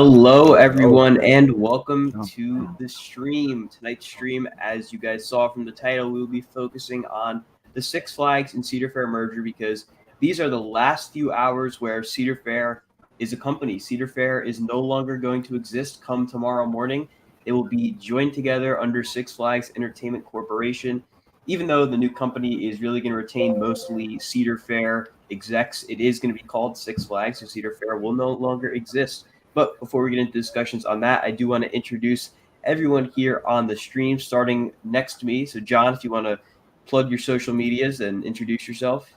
Hello, everyone, and welcome to the stream. Tonight's stream, as you guys saw from the title, we will be focusing on the Six Flags and Cedar Fair merger because these are the last few hours where Cedar Fair is a company. Cedar Fair is no longer going to exist come tomorrow morning. It will be joined together under Six Flags Entertainment Corporation. Even though the new company is really going to retain mostly Cedar Fair execs, it is going to be called Six Flags, so Cedar Fair will no longer exist. But before we get into discussions on that, I do want to introduce everyone here on the stream, starting next to me. So, John, if you want to plug your social medias and introduce yourself.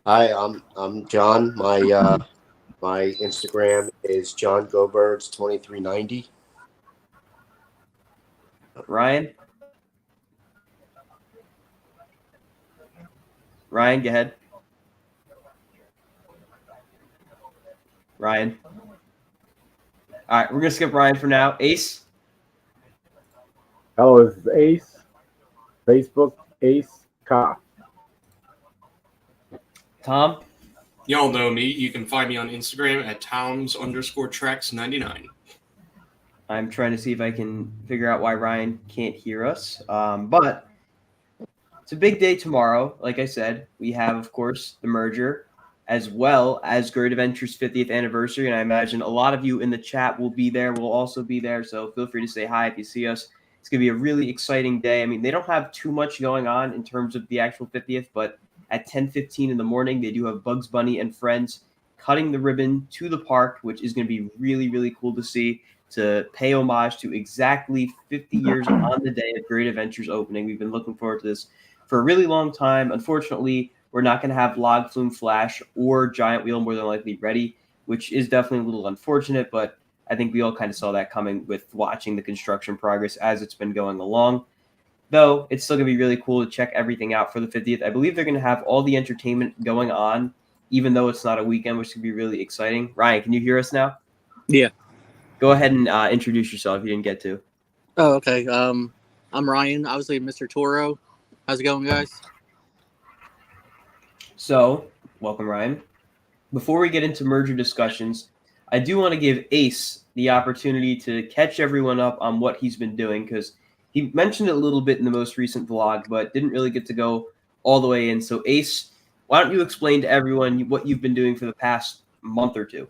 Hi, I'm John. My Instagram is JohnGoBirds2390. Ryan? Ryan, go ahead. Ryan? All right, we're going to skip Ryan for now. Ace? Hello, this is Ace. Facebook, Ace Ka. Tom? Y'all know me. You can find me on Instagram at Towns_Tracks99. I'm trying to see if I can figure out why Ryan can't hear us. But it's a big day tomorrow. Like I said, we have, of course, the merger, as well as Great Adventure's 50th anniversary. And I imagine a lot of you in the chat will be there. We'll also be there. So feel free to say hi if you see us. It's going to be a really exciting day. I mean, they don't have too much going on in terms of the actual 50th, but at 10:15 in the morning, they do have Bugs Bunny and friends cutting the ribbon to the park, which is going to be really, really cool to see, to pay homage to exactly 50 years on the day of Great Adventure's opening. We've been looking forward to this for a really long time. Unfortunately, we're not going to have Log Flume Flash or Giant Wheel more than likely ready, which is definitely a little unfortunate, but I think we all kind of saw that coming with watching the construction progress as it's been going along. Though it's still going to be really cool to check everything out for the 50th. I believe they're going to have all the entertainment going on, even though it's not a weekend, which could be really exciting. Ryan, can you hear us now? Yeah. Go ahead and introduce yourself if you didn't get to. Oh, okay. I'm Ryan, obviously Mr. Toro. How's it going, guys? So, welcome, Ryan. Before we get into merger discussions, I do want to give Ace the opportunity to catch everyone up on what he's been doing, because he mentioned it a little bit in the most recent vlog, but didn't really get to go all the way in. So, Ace, why don't you explain to everyone what you've been doing for the past month or two?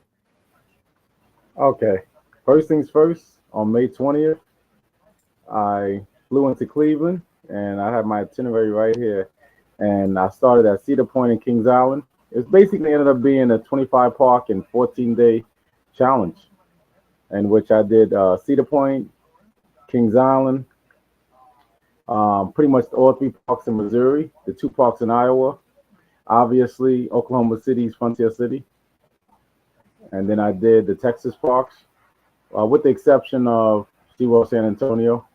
Okay. First things first, on May 20th, I flew into Cleveland, and I have my itinerary right here. And I started at Cedar Point in Kings Island. It basically ended up being a 25 park and 14-day challenge, in which I did Cedar Point, Kings Island, pretty much all three parks in Missouri, the two parks in Iowa, obviously Oklahoma City's Frontier City, and then I did the Texas parks, with the exception of SeaWorld San Antonio.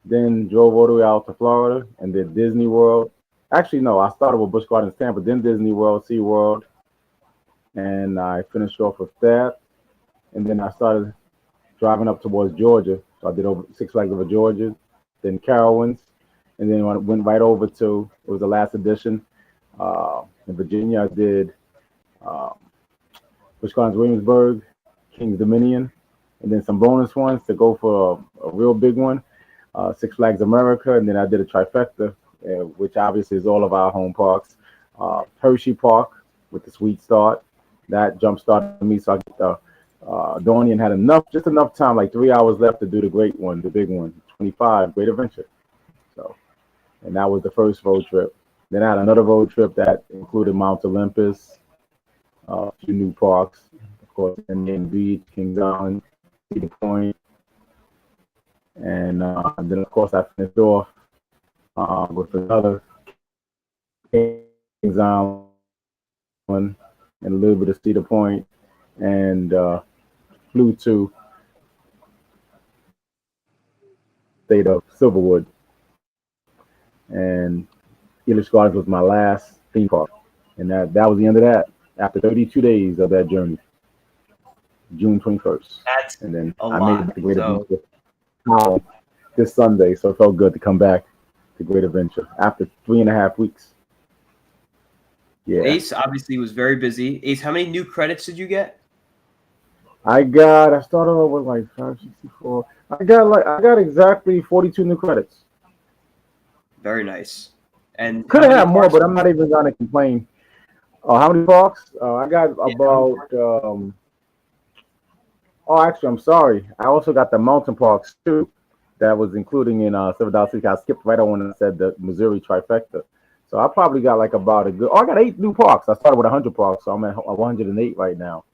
Then drove all the way out to Florida and did Disney World. Actually, no, I started with Busch Gardens Tampa, then Disney World, SeaWorld, and I finished off with that. And then I started driving up towards Georgia. So I did over Six Flags over Georgia, then Carowinds, and then I went right over to, it was the last edition, in Virginia. I did Busch Gardens Williamsburg, Kings Dominion, and then some bonus ones to go for a real big one, Six Flags America, and then I did a trifecta, which obviously is all of our home parks. Hershey Park with the Sweet Start, that jump started me, so I get Dawnian had just enough time, like 3 hours left to do the great one, the big one, 25, Great Adventure. So, and that was the first road trip. Then I had another road trip that included Mount Olympus, a few new parks, of course, Indian Beach, Kings Island, Cedar Point, and then of course I finished off with another Kings Island and a little bit of Cedar Point, and flew to state of Silverwood, and English Gardens was my last theme park, and that was the end of that. After 32 days of that journey, June 21st, and then I made it to Great Adventure this Sunday, so it felt good to come back to Great Adventure after 3.5 weeks. Yeah. Ace obviously was very busy. Ace, how many new credits did you get? I started off with like 564. I got exactly 42 new credits. Very nice. And Could how have many had more, parks? but I'm not even gonna complain. How many parks? I got Yeah, how many about. parks? Oh, actually, I'm sorry. I also got the mountain parks too. That was including in $7.60. I skipped right on when I said the Missouri trifecta. So I probably got like about a good. Oh, I got 8 new parks. I started with 100 parks, so I'm at 108 right now.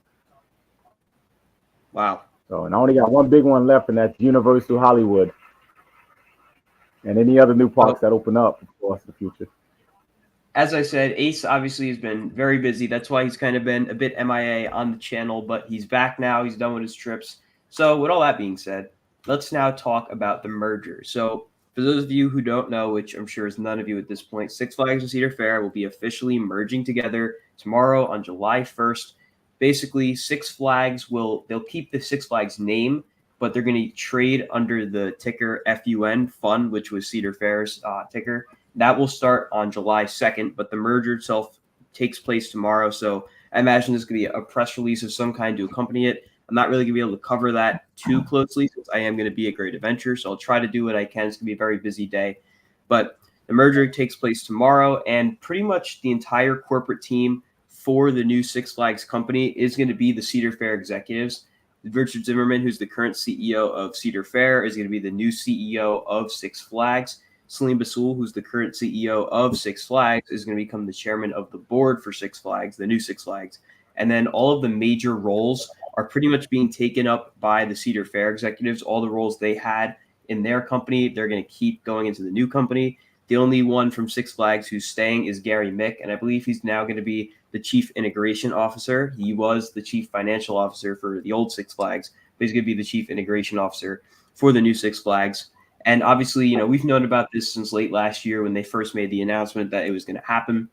Wow. So, and I only got one big one left, and that's Universal Hollywood, and any other new So parks that open up, of course, in the future. as I said, Ace obviously has been very busy. That's why he's kind of been a bit MIA on the channel, but he's back now. He's done with his trips. So, with all that being said, let's now talk about the merger. So, for those of you who don't know, which I'm sure is none of you at this point, Six Flags and Cedar Fair will be officially merging together tomorrow on July 1st. Basically, Six Flags they'll keep the Six Flags name, but they're going to trade under the ticker FUN, which was Cedar Fair's ticker. That will start on July 2nd, but the merger itself takes place tomorrow. So I imagine there's going to be a press release of some kind to accompany it. I'm not really going to be able to cover that too closely since I am going to be a great adventure. So I'll try to do what I can. It's going to be a very busy day. But the merger takes place tomorrow, and pretty much the entire corporate team for the new Six Flags company is going to be the Cedar Fair executives. Richard Zimmerman, who's the current CEO of Cedar Fair, is going to be the new CEO of Six Flags. Salim Basul, who's the current CEO of Six Flags, is going to become the chairman of the board for Six Flags, the new Six Flags. And then all of the major roles are pretty much being taken up by the Cedar Fair executives. All the roles they had in their company, they're going to keep going into the new company. The only one from Six Flags who's staying is Gary Mick, and I believe he's now going to be the chief integration officer. He was the chief financial officer for the old Six Flags, but he's going to be the chief integration officer for the new Six Flags. And obviously, we've known about this since late last year when they first made the announcement that it was going to happen.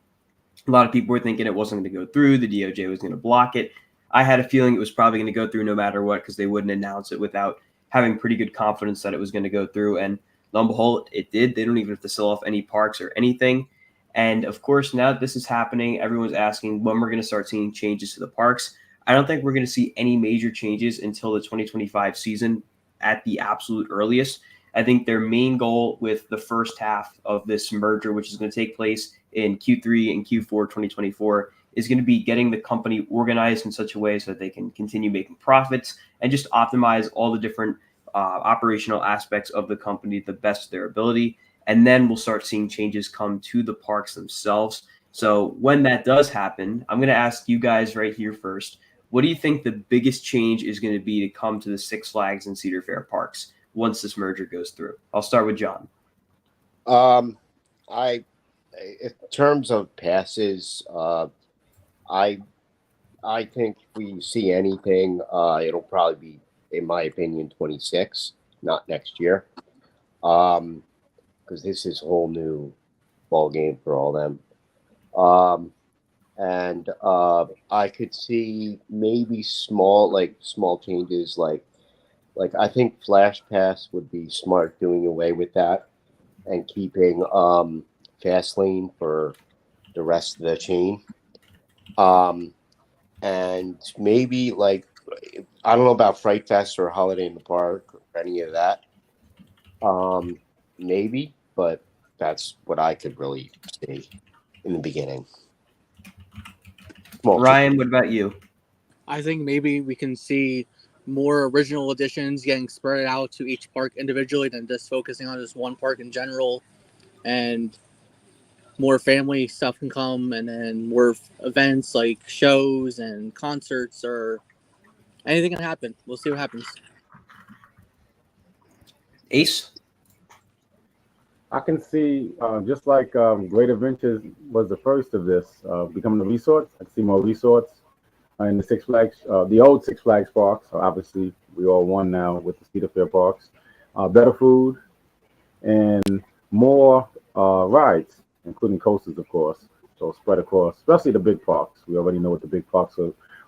A lot of people were thinking it wasn't going to go through. The DOJ was going to block it. I had a feeling it was probably going to go through no matter what because they wouldn't announce it without having pretty good confidence that it was going to go through. And lo and behold, it did. They don't even have to sell off any parks or anything. And of course, now that this is happening, everyone's asking when we're going to start seeing changes to the parks. I don't think we're going to see any major changes until the 2025 season at the absolute earliest. I think their main goal with the first half of this merger, which is going to take place in Q3 and Q4 2024, is going to be getting the company organized in such a way so that they can continue making profits and just optimize all the different operational aspects of the company to the best of their ability. And then we'll start seeing changes come to the parks themselves. So when that does happen, I'm going to ask you guys right here first. What do you think the biggest change is going to be to come to the Six Flags and Cedar Fair parks once this merger goes through? I'll start with John. I, in terms of passes, I think if we see anything, it'll probably be, in my opinion, 26, not next year, because this is a whole new ball game for all them. And I could see maybe small changes, like I think Flash Pass would be smart doing away with that and keeping Fastlane for the rest of the chain. And maybe I don't know about Fright Fest or Holiday in the Park or any of that. Maybe, but that's what I could really see in the beginning. Ryan, what about you? I think maybe we can see more original additions getting spread out to each park individually than just focusing on just one park in general. And more family stuff can come, and then more events like shows and concerts or anything can happen. We'll see what happens. Ace? I can see, just like Great Adventures was the first of this, becoming a resort. I can see more resorts in the Six Flags, the old Six Flags parks. So obviously, we all won now with the Cedar Fair parks. Better food and more rides, including coasters, of course. So spread across, especially the big parks. We already know what the big parks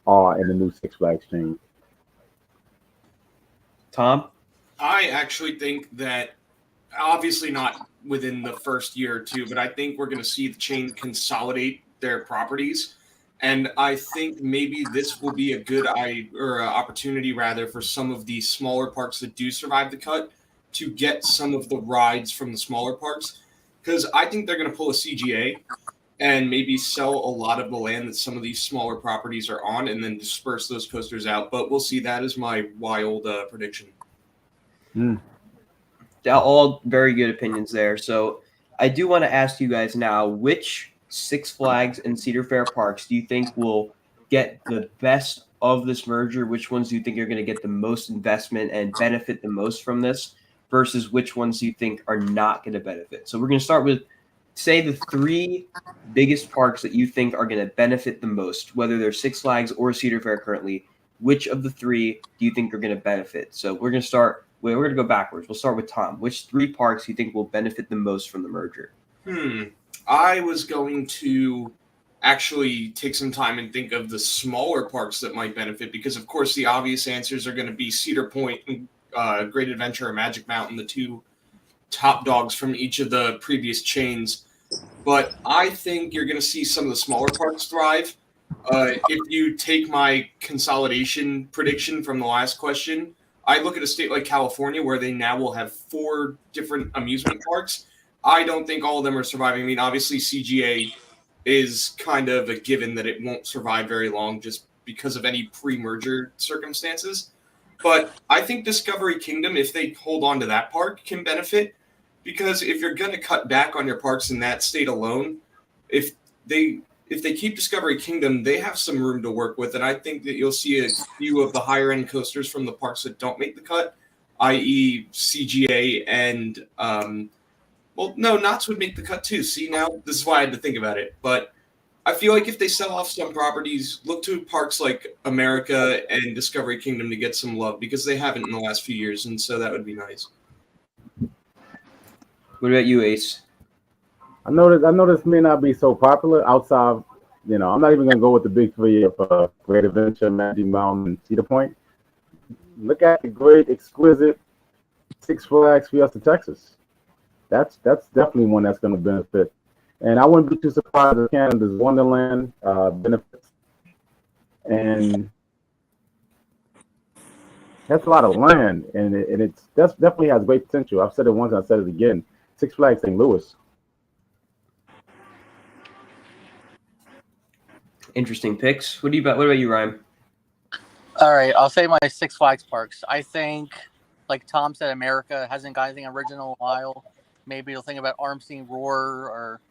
are in the new Six Flags chain. Tom? I actually think that, obviously not within the first year or two, but I think we're going to see the chain consolidate their properties. And I think maybe this will be a good opportunity rather for some of the smaller parks that do survive the cut to get some of the rides from the smaller parks, because I think they're going to pull a CGA and maybe sell a lot of the land that some of these smaller properties are on and then disperse those coasters out. But we'll see. That is my wild prediction. All very good opinions there. So I do want to ask you guys now, which Six Flags and Cedar Fair parks do you think will get the best of this merger? Which ones do you think are going to get the most investment and benefit the most from this versus which ones do you think are not going to benefit? So we're going to start with, say, the three biggest parks that you think are going to benefit the most, whether they're Six Flags or Cedar Fair currently. Which of the three do you think are going to benefit? So we're going to go backwards. We'll start with Tom. Which three parks do you think will benefit the most from the merger? I was going to actually take some time and think of the smaller parks that might benefit, because, of course, the obvious answers are going to be Cedar Point and Great Adventure or Magic Mountain, the two top dogs from each of the previous chains. But I think you're going to see some of the smaller parks thrive. If you take my consolidation prediction from the last question, I look at a state like California where they now will have 4 different amusement parks. I don't think all of them are surviving. I mean, obviously CGA is kind of a given that it won't survive very long just because of any pre-merger circumstances. But I think Discovery Kingdom, if they hold on to that park, can benefit, because if you're going to cut back on your parks in that state alone, if they keep Discovery Kingdom, they have some room to work with, and I think that you'll see a few of the higher-end coasters from the parks that don't make the cut, i.e. CGA and, Knott's would make the cut too. See, now, this is why I had to think about it. But I feel like if they sell off some properties, look to parks like America and Discovery Kingdom to get some love, because they haven't in the last few years, and so that would be nice. What about you, Ace? I know this may not be so popular outside. I'm not even gonna go with the big three of Great Adventure, Magic Mountain, and Cedar Point. Look at the great, exquisite Six Flags Fiesta Texas. That's definitely one that's gonna benefit, and I wouldn't be too surprised if Canada's Wonderland benefits. And that's a lot of land, and that's definitely has great potential. I've said it once, I said it again. Six Flags St. Louis. Interesting picks. What about you, Ryan? All right, I'll say my Six Flags parks. I think, like Tom said, America hasn't got anything original in a while. Maybe you'll think about Armstein Roar, or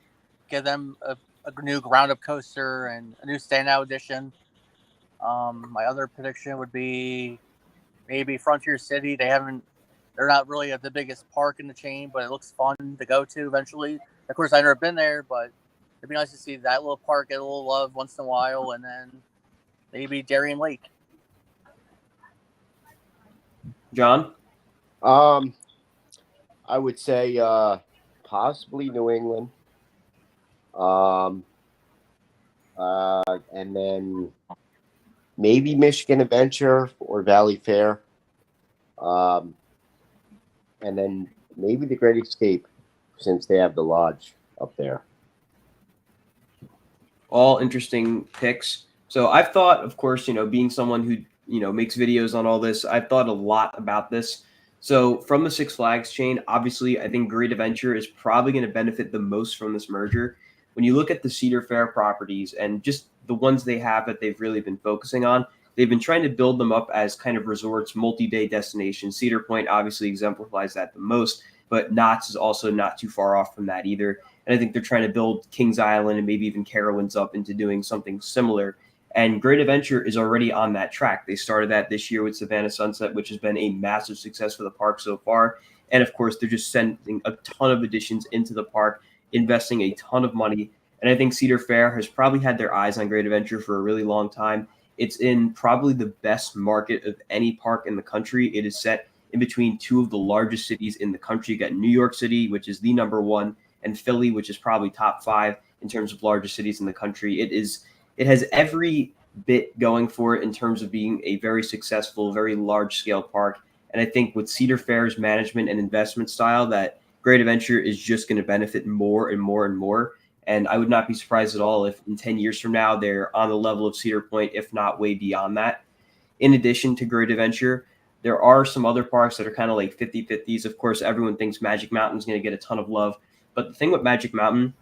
give them a new ground-up coaster and a new standout edition. My other prediction would be maybe Frontier City. They're not really the biggest park in the chain, but it looks fun to go to eventually. Of course, I've never been there, but it'd be nice to see that little park get a little love once in a while, and then maybe Darien Lake. John? I would say possibly New England. And then maybe Michigan Adventure or Valley Fair. And then maybe the Great Escape, since they have the lodge up there. All interesting picks. So I've thought, of course, being someone who, makes videos on all this, I've thought a lot about this. So from the Six Flags chain, obviously, I think Great Adventure is probably going to benefit the most from this merger. When you look at the Cedar Fair properties and just the ones they have that they've really been focusing on, they've been trying to build them up as kind of resorts, multi-day destinations. Cedar Point obviously exemplifies that the most, but Knott's is also not too far off from that either. And I think they're trying to build Kings Island and maybe even Carowinds up into doing something similar. And Great Adventure is already on that track. They started that this year with Savannah Sunset, which has been a massive success for the park so far. And of course, they're just sending a ton of additions into the park, investing a ton of money. And I think Cedar Fair has probably had their eyes on Great Adventure for a really long time. It's in probably the best market of any park in the country. It is set in between two of the largest cities in the country. You got New York City, which is the number one, and Philly, which is probably top 5 in terms of largest cities in the country. It has every bit going for it in terms of being a very successful, very large-scale park. And I think with Cedar Fair's management and investment style, that Great Adventure is just going to benefit more and more and more. And I would not be surprised at all if in 10 years from now they're on the level of Cedar Point, if not way beyond that. In addition to Great Adventure, there are some other parks that are kind of like 50-50s. Of course, everyone thinks Magic Mountain is going to get a ton of love. But the thing with Magic Mountain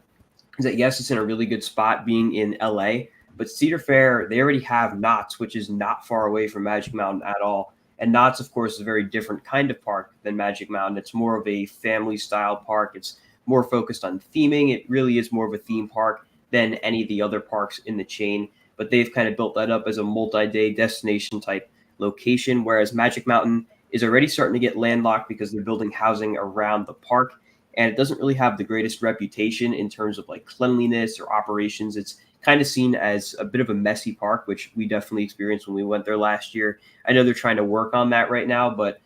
is that, yes, it's in a really good spot being in LA, but Cedar Fair, they already have Knott's, which is not far away from Magic Mountain at all. And Knott's, of course, is a very different kind of park than Magic Mountain. It's more of a family-style park. It's more focused on theming. It really is more of a theme park than any of the other parks in the chain. But they've kind of built that up as a multi-day destination type location, whereas Magic Mountain is already starting to get landlocked because they're building housing around the park. And it doesn't really have the greatest reputation in terms of like cleanliness or operations. It's kind of seen as a bit of a messy park, which we definitely experienced when we went there last year. I know they're trying to work on that right now, but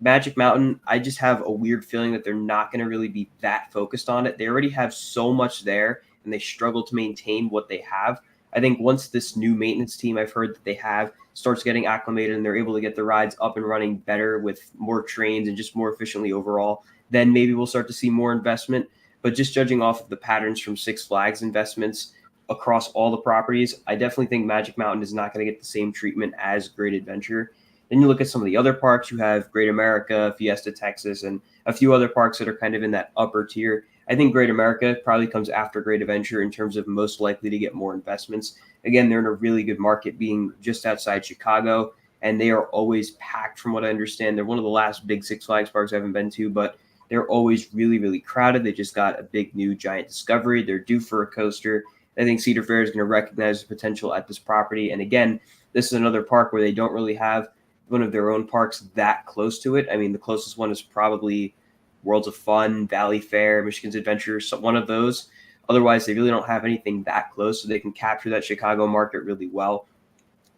Magic Mountain, I just have a weird feeling that they're not going to really be that focused on it. They already have so much there, and they struggle to maintain what they have. I think once this new maintenance team I've heard that they have starts getting acclimated and they're able to get the rides up and running better with more trains and just more efficiently overall, then maybe we'll start to see more investment. But just judging off of the patterns from Six Flags investments across all the properties, I definitely think Magic Mountain is not going to get the same treatment as Great Adventure. Then you look at some of the other parks, you have Great America, Fiesta Texas, and a few other parks that are kind of in that upper tier. I think Great America probably comes after Great Adventure in terms of most likely to get more investments. Again, they're in a really good market being just outside Chicago, and they are always packed from what I understand. They're one of the last big Six Flags parks I haven't been to, but they're always really, really crowded. They just got a big new giant Discovery. They're due for a coaster. I think Cedar Fair is going to recognize the potential at this property. And again, this is another park where they don't really have one of their own parks that close to it. I mean, the closest one is probably Worlds of Fun, Valley Fair, Michigan's Adventure, so one of those. Otherwise, they really don't have anything that close, so they can capture that Chicago market really well.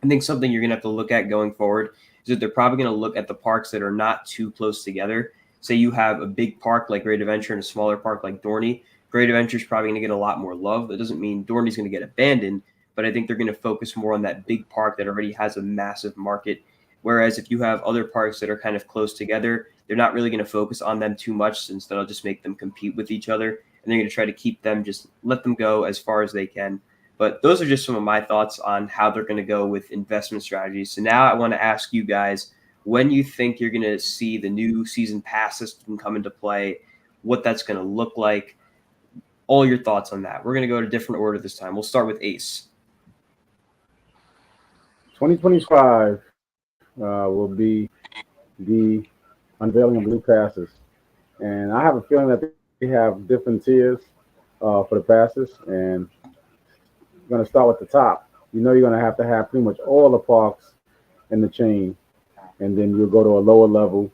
I think something you're going to have to look at going forward is that they're probably going to look at the parks that are not too close together. Say you have a big park like Great Adventure and a smaller park like Dorney. Great Adventure is probably going to get a lot more love. That doesn't mean Dorney's going to get abandoned, but I think they're going to focus more on that big park that already has a massive market. Whereas if you have other parks that are kind of close together, they're not really going to focus on them too much, since that'll just make them compete with each other. And they're going to try to keep them, just let them go as far as they can. But those are just some of my thoughts on how they're going to go with investment strategies. So now I want to ask you guys, when you think you're going to see the new season pass system come into play, what that's going to look like, all your thoughts on that. We're going to go to a different order this time. We'll start with Ace. 2025 will be the unveiling of new passes. And I have a feeling that they have different tiers for the passes. And I'm going to start with the top. You know you're going to have pretty much all the parks in the chain. And then you'll go to a lower level,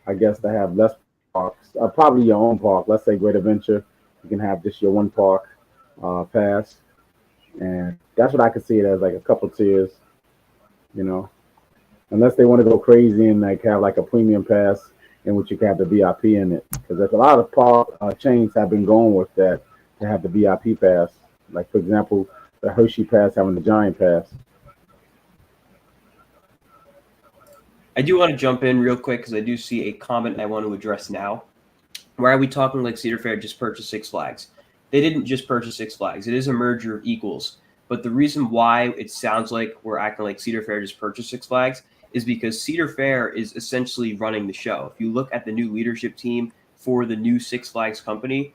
I guess, to have less parks. Probably your own park. Let's say Great Adventure. You can have just your one park pass. And that's what I could see it as, like a couple tiers, you know. Unless they want to go crazy and like have like a premium pass in which you can have the VIP in it. Because there's a lot of park chains have been going with that to have the VIP pass. Like, for example, the Hershey pass having the giant pass. I do want to jump in real quick because I do see a comment I want to address now. Why are we talking like Cedar Fair just purchased Six Flags? They didn't just purchase Six Flags. It is a merger of equals. But the reason why it sounds like we're acting like Cedar Fair just purchased Six Flags is because Cedar Fair is essentially running the show. If you look at the new leadership team for the new Six Flags company,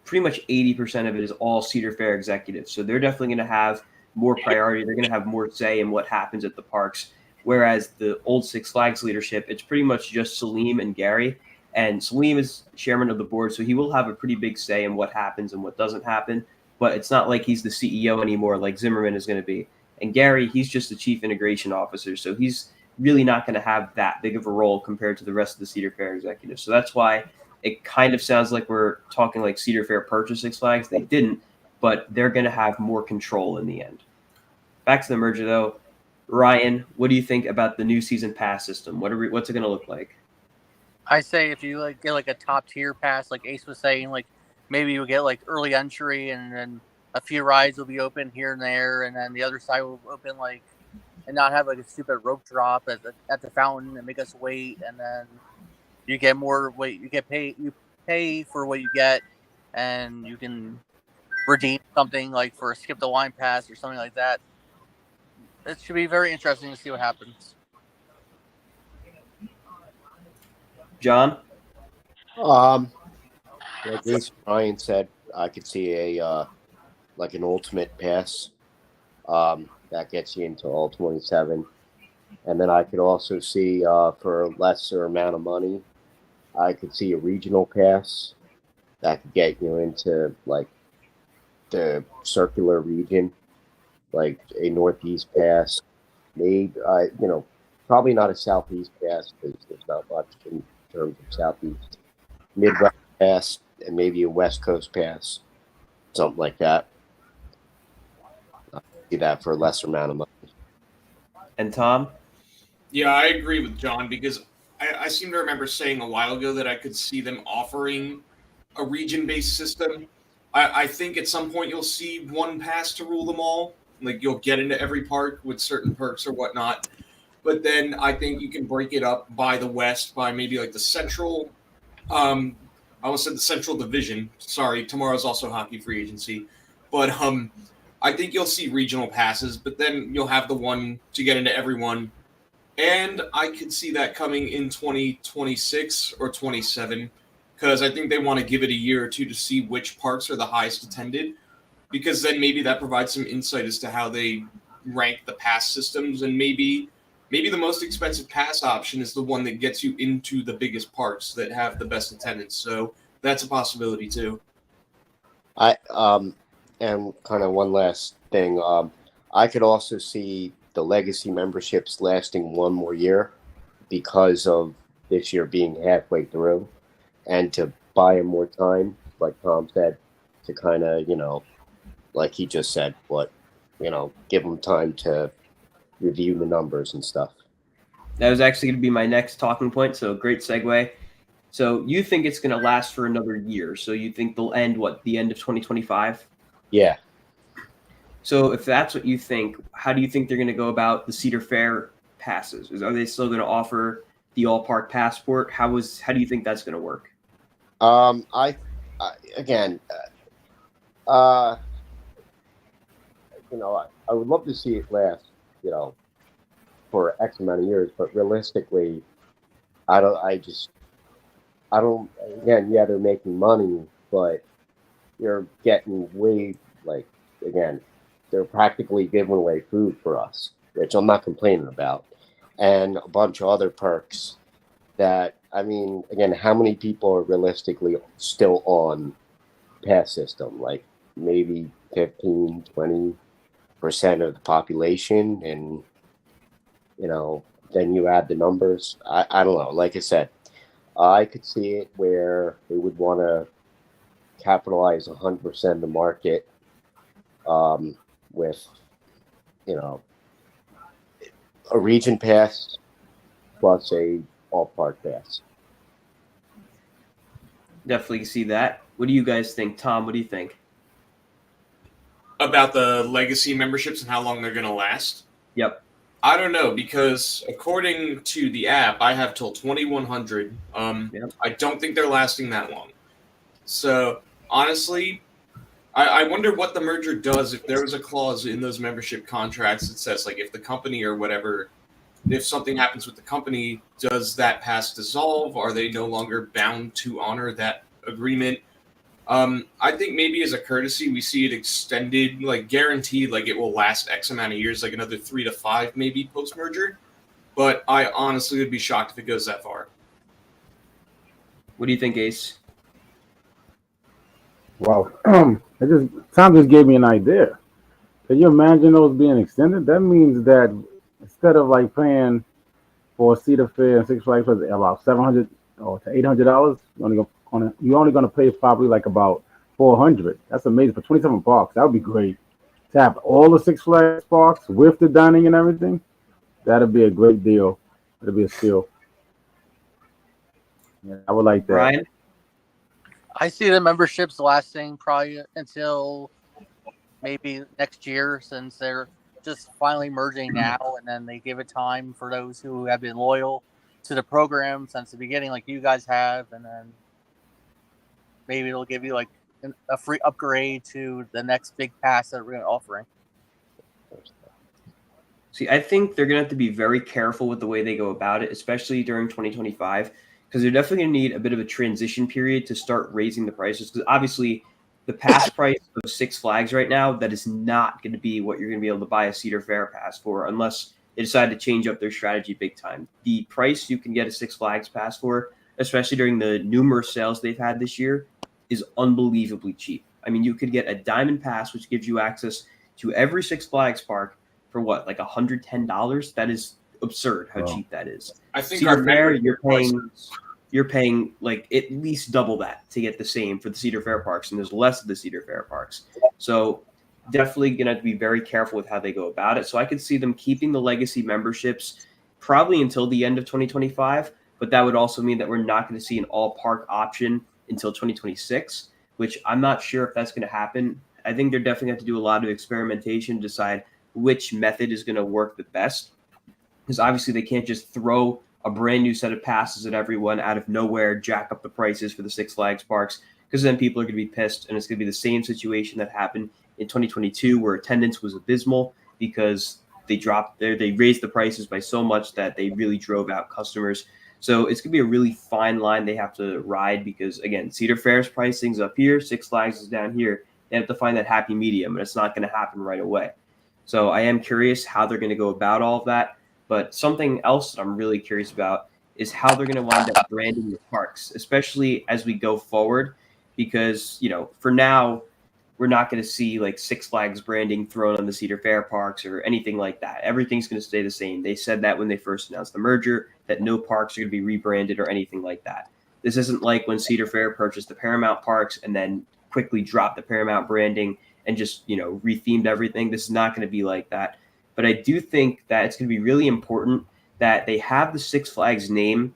pretty much 80% of it is all Cedar Fair executives. So they're definitely going to have more priority. They're going to have more say in what happens at the parks. Whereas the old Six Flags leadership, it's pretty much just Salim and Gary. And Salim is chairman of the board, so he will have a pretty big say in what happens and what doesn't happen. But it's not like he's the CEO anymore like Zimmerman is going to be. And Gary, he's just the chief integration officer. So he's really not going to have that big of a role compared to the rest of the Cedar Fair executives. So that's why it kind of sounds like we're talking like Cedar Fair purchased Six Flags. They didn't, but they're going to have more control in the end. Back to the merger, though. Ryan, what do you think about the new season pass system? What's it going to look like? I say if you like get like a top tier pass, like Ace was saying, like maybe you'll get like early entry, and then a few rides will be open here and there, and then the other side will open like and not have like a stupid rope drop at the fountain and make us wait, and then you get more wait. You pay for what you get, and you can redeem something like for a skip the line pass or something like that. It should be very interesting to see what happens. John? Like Ryan said, I could see a like an ultimate pass that gets you into all 27, and then I could also see for a lesser amount of money, I could see a regional pass that could get you into like the circular region, like a northeast pass. Maybe probably not a southeast pass because there's not much in terms of southeast. Midwest pass and maybe a West Coast pass, something like that. I see that for a lesser amount of money. And Tom? Yeah, I agree with John because I seem to remember saying a while ago that I could see them offering a region-based system. I think at some point you'll see one pass to rule them all. Like you'll get into every park with certain perks or whatnot. But then I think you can break it up by the West, by maybe like the Central. I almost said the Central Division. Sorry, tomorrow's also hockey free agency. But I think you'll see regional passes, but then you'll have the one to get into everyone. And I could see that coming in 2026 or 27, because I think they want to give it a year or two to see which parks are the highest attended, because then maybe that provides some insight as to how they rank the pass systems, and maybe the most expensive pass option is the one that gets you into the biggest parks that have the best attendance. So that's a possibility too. And kind of one last thing, I could also see the legacy memberships lasting one more year because of this year being halfway through, and to buy them more time, like Tom said, to kind of, like he just said, give them time to review the numbers and stuff. That was actually going to be my next talking point, so great segue. So you think it's going to last for another year, so you think they'll end, the end of 2025? Yeah. So if that's what you think, how do you think they're going to go about the Cedar Fair passes? Are they still going to offer the all-park passport? How do you think that's going to work? I would love to see it last, for X amount of years, but realistically, again, yeah, they're making money, but you're getting way, they're practically giving away food for us, which I'm not complaining about, and a bunch of other perks that, again, how many people are realistically still on pass system? Like maybe 15, 20% of the population, and then you add the numbers. I don't know. Like I said, I could see it where they would want to capitalize 100% of the market with, a region pass plus a all park pass. Definitely see that. What do you guys think? Tom, what do you think? About the legacy memberships and how long they're going to last? Yep. I don't know, because according to the app, I have till 2100. Yep. I don't think they're lasting that long. So, honestly, I wonder what the merger does if there was a clause in those membership contracts that says, like, if the company or whatever, if something happens with the company, does that pass dissolve? Are they no longer bound to honor that agreement? I think maybe as a courtesy, we see it extended, guaranteed, it will last X amount of years, like another 3 to 5 maybe post-merger. But I honestly would be shocked if it goes that far. What do you think, Ace? Wow. Tom just gave me an idea. Can you imagine those being extended? That means that instead of paying for Cedar Fair and Six Flags for about $700 or to $800, you're only gonna pay probably about $400. That's amazing for 27 parks. That would be great to have all the Six Flags parks with the dining and everything. That'd be a great deal. It'd be a steal. Yeah, I would like that. Ryan? I see the memberships lasting probably until maybe next year, since they're just finally merging now, and then they give it time for those who have been loyal to the program since the beginning, like you guys have, and then maybe it'll give you a free upgrade to the next big pass that we're offering. See, I think they're going to have to be very careful with the way they go about it, especially during 2025, because they're definitely going to need a bit of a transition period to start raising the prices. Because obviously, the pass price of Six Flags right now, that is not going to be what you're going to be able to buy a Cedar Fair pass for unless they decide to change up their strategy big time. The price you can get a Six Flags pass for, especially during the numerous sales they've had this year, is unbelievably cheap. I mean, you could get a diamond pass, which gives you access to every Six Flags park for what, like $110? That is absurd how cheap that is. I think Cedar our Fair, membership you're paying like at least double that to get the same for the Cedar Fair parks, and there's less of the Cedar Fair parks. So definitely gonna have to be very careful with how they go about it. So I could see them keeping the legacy memberships probably until the end of 2025, but that would also mean that we're not going to see an all park option until 2026, which I'm not sure if that's going to happen. I think they're definitely going to have to do a lot of experimentation to decide which method is going to work the best, because obviously they can't just throw a brand new set of passes at everyone out of nowhere, jack up the prices for the Six Flags parks, because then people are going to be pissed, and it's going to be the same situation that happened in 2022 where attendance was abysmal because they raised the prices by so much that they really drove out customers. So it's going to be a really fine line they have to ride because, again, Cedar Fair's pricing's up here, Six Flags is down here. They have to find that happy medium, and it's not going to happen right away. So I am curious how they're going to go about all of that. But something else that I'm really curious about is how they're going to wind up branding the parks, especially as we go forward. Because, for now, we're not going to see like Six Flags branding thrown on the Cedar Fair parks or anything like that. Everything's going to stay the same. They said that when they first announced the merger, that no parks are going to be rebranded or anything like that. This isn't like when Cedar Fair purchased the Paramount parks and then quickly dropped the Paramount branding and just, rethemed everything. This is not going to be like that. But I do think that it's going to be really important that they have the Six Flags name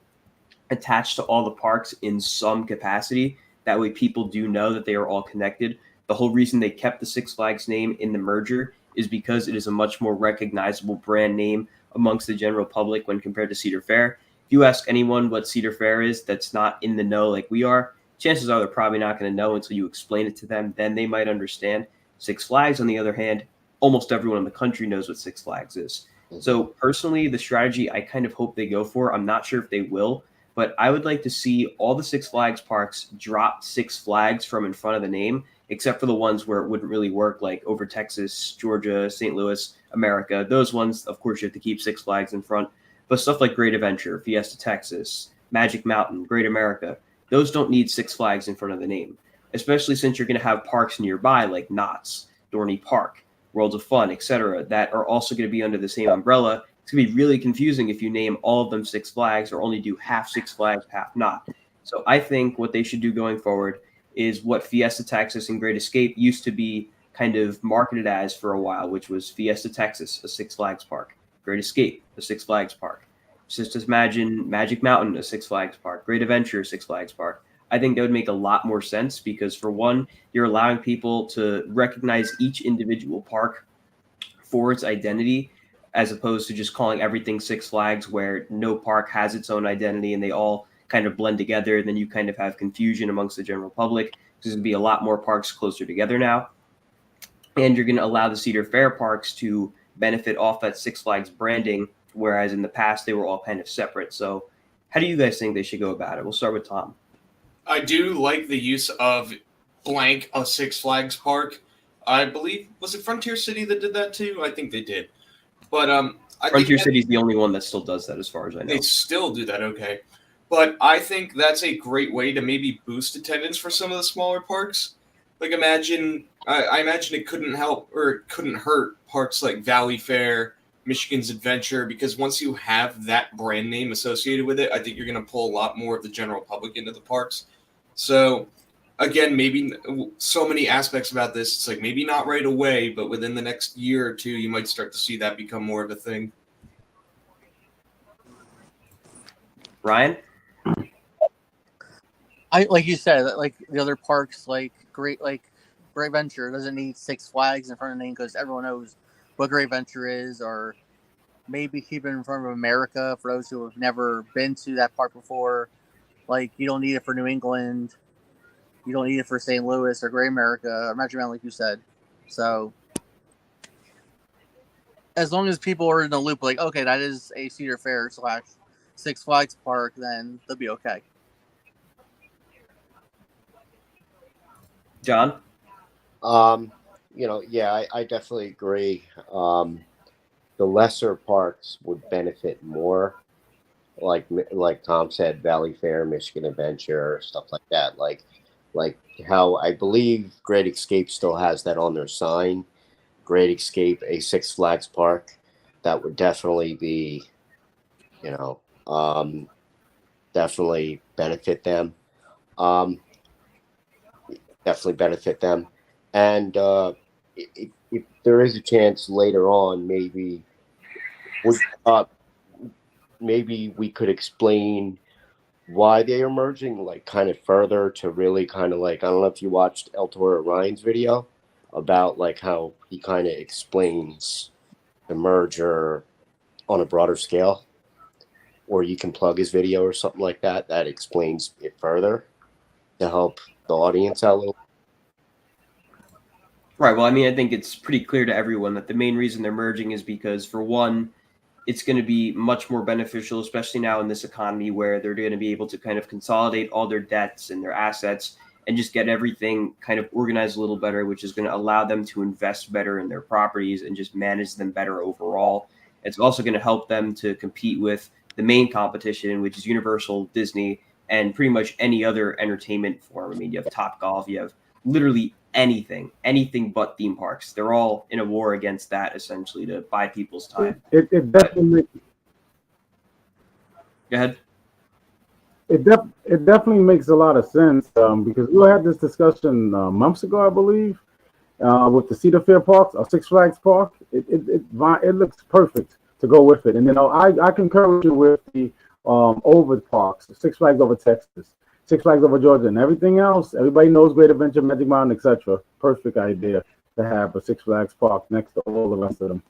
attached to all the parks in some capacity. That way people do know that they are all connected. The whole reason they kept the Six Flags name in the merger is because it is a much more recognizable brand name amongst the general public when compared to Cedar Fair. If you ask anyone what Cedar Fair is that's not in the know like we are, chances are they're probably not going to know until you explain it to them. Then they might understand. Six Flags, on the other hand, almost everyone in the country knows what Six Flags is. So personally, the strategy I kind of hope they go for, I'm not sure if they will, but I would like to see all the Six Flags parks drop Six Flags from in front of the name, except for the ones where it wouldn't really work, like over Texas, Georgia, St. Louis, America. Those ones, of course, you have to keep Six Flags in front. But stuff like Great Adventure, Fiesta Texas, Magic Mountain, Great America, those don't need Six Flags in front of the name, especially since you're going to have parks nearby like Knott's, Dorney Park, Worlds of Fun, etc., that are also going to be under the same umbrella. It's going to be really confusing if you name all of them Six Flags or only do half Six Flags, half not. So I think what they should do going forward is what Fiesta Texas and Great Escape used to be kind of marketed as for a while, which was Fiesta Texas, a Six Flags park, Great Escape, a Six Flags park. Just imagine Magic Mountain, a Six Flags park, Great Adventure, a Six Flags park. I think that would make a lot more sense because, for one, you're allowing people to recognize each individual park for its identity, as opposed to just calling everything Six Flags, where no park has its own identity and they all kind of blend together. And then you kind of have confusion amongst the general public. There's going to be a lot more parks closer together now. And you're going to allow the Cedar Fair parks to benefit off that Six Flags branding, whereas in the past they were all kind of separate. So how do you guys think they should go about it? We'll start with Tom. I do like the use of blank a Six Flags park. I believe, was it Frontier City that did that too? I think they did. But Frontier City's the only one that still does that, as far as I know. They still do that, okay. But I think that's a great way to maybe boost attendance for some of the smaller parks. Like, I imagine it couldn't help or it couldn't hurt parks like Valley Fair, Michigan's Adventure, because once you have that brand name associated with it, I think you're going to pull a lot more of the general public into the parks. So, again, maybe so many aspects about this. It's like maybe not right away, but within the next year or two, you might start to see that become more of a thing. Ryan? Like you said, like the other parks, like Great Venture doesn't need Six Flags in front of the name because everyone knows what Great Venture is, or maybe keep it in front of America for those who have never been to that park before. Like, you don't need it for New England. You don't need it for St. Louis or Great America or Metro Mountain, like you said. So as long as people are in the loop, like, okay, that is a Cedar Fair / Six Flags park, then they'll be okay. John? Yeah, I definitely agree. The lesser parks would benefit more, like Tom said, Valley Fair, Michigan Adventure, stuff like that. Like how I believe Great Escape still has that on their sign. Great Escape, a Six Flags park. That would definitely be, definitely benefit them. Um, definitely benefit them. And if there is a chance later on, would, uh, maybe we could explain why they are merging, like kind of further to really kind of like, I don't know if you watched El Toro Ryan's video about like how he kind of explains the merger on a broader scale, or you can plug his video or something like that that explains it further to help the audience out a little. Right. Well, I mean, I think it's pretty clear to everyone that the main reason they're merging is because, for one, it's going to be much more beneficial, especially now in this economy where they're going to be able to kind of consolidate all their debts and their assets and just get everything kind of organized a little better, which is going to allow them to invest better in their properties and just manage them better overall. It's also going to help them to compete with the main competition, which is Universal, Disney, and pretty much any other entertainment form. I mean, you have Top Golf, you have literally anything but theme parks. They're all in a war against that, essentially, to buy people's time. It definitely Go ahead. it definitely makes a lot of sense because we had this discussion months ago, I believe, with the Cedar Fair parks or Six Flags Park. It looks perfect to go with it, and I concur with you with the over parks, Six Flags over Texas, Six Flags over Georgia, and everything else. Everybody knows Great Adventure, Magic Mountain, etc. Perfect idea to have a Six Flags park next to all the rest of them.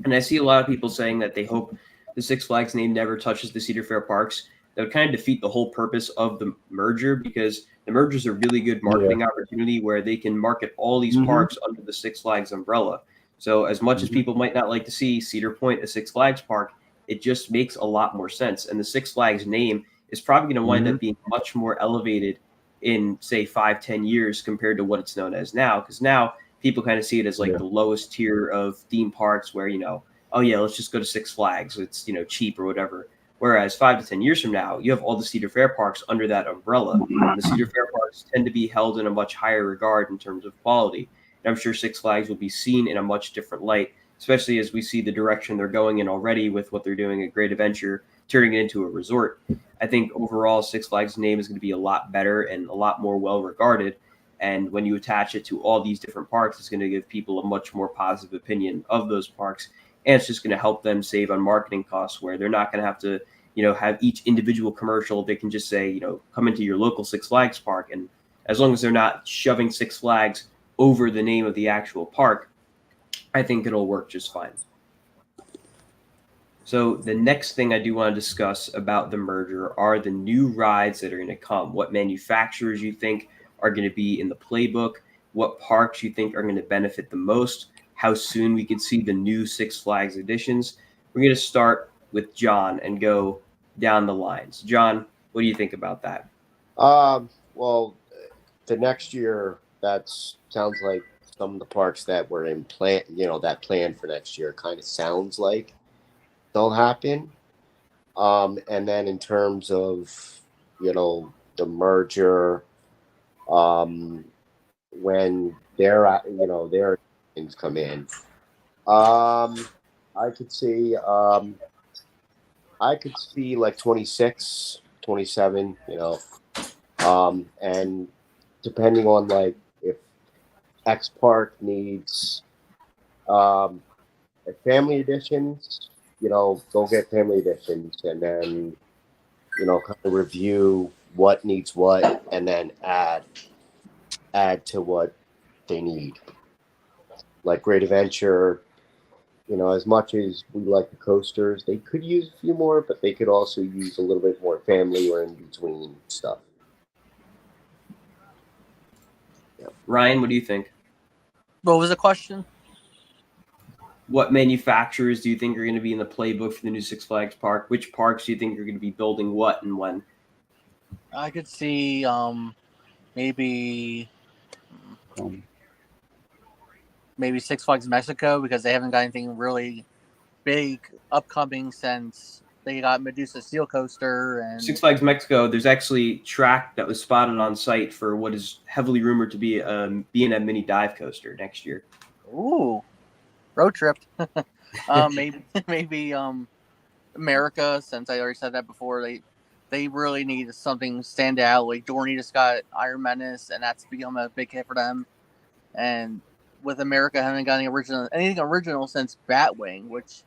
And I see a lot of people saying that they hope the Six Flags name never touches the Cedar Fair parks. That would kind of defeat the whole purpose of the merger, because the merger is a really good marketing opportunity where they can market all these parks under the Six Flags umbrella. So as much as people might not like to see Cedar Point a Six Flags park, it just makes a lot more sense. And the Six Flags name is probably going to wind up being much more elevated in, say, 5-10 years compared to what it's known as now. Because now people kind of see it as like the lowest tier of theme parks where, oh yeah, let's just go to Six Flags. It's, cheap or whatever. Whereas 5 to 10 years from now, you have all the Cedar Fair parks under that umbrella. And the Cedar Fair parks tend to be held in a much higher regard in terms of quality. And I'm sure Six Flags will be seen in a much different light, especially as we see the direction they're going in already with what they're doing at Great Adventure, turning it into a resort. I think overall Six Flags' name is going to be a lot better and a lot more well-regarded. And when you attach it to all these different parks, it's going to give people a much more positive opinion of those parks. And it's just going to help them save on marketing costs, where they're not going to have to, have each individual commercial. They can just say, come into your local Six Flags park. And as long as they're not shoving Six Flags over the name of the actual park, I think it'll work just fine. So the next thing I do want to discuss about the merger are the new rides that are going to come. What manufacturers you think are going to be in the playbook, what parks you think are going to benefit the most, how soon we could see the new Six Flags editions. We're going to start with John and go down the lines. John, what do you think about that? Well, the next year, that sounds like some of the parks that were in plan, that plan for next year kind of sounds like they'll happen. And then in terms of, the merger, when their things come in, I could see like 26, 27, and depending on like if X Park needs family editions, they'll get family editions, and then kind of review what needs what, and then add to what they need. Like Great Adventure, as much as we like the coasters, they could use a few more, but they could also use a little bit more family or in between stuff. Ryan, what do you think? What was the question? What manufacturers do you think are going to be in the playbook for the new Six Flags park? Which parks do you think are going to be building what and when? I could see maybe Six Flags Mexico, because they haven't got anything really big upcoming since they got Medusa Steel Coaster and Six Flags Mexico, there's actually track that was spotted on site for what is heavily rumored to be a B&M mini dive coaster next year. Ooh, road trip. maybe America, since I already said that before. They really need something stand out. Like Dorney just got Iron Menace, and that's become a big hit for them. And with America having got anything original since Batwing, which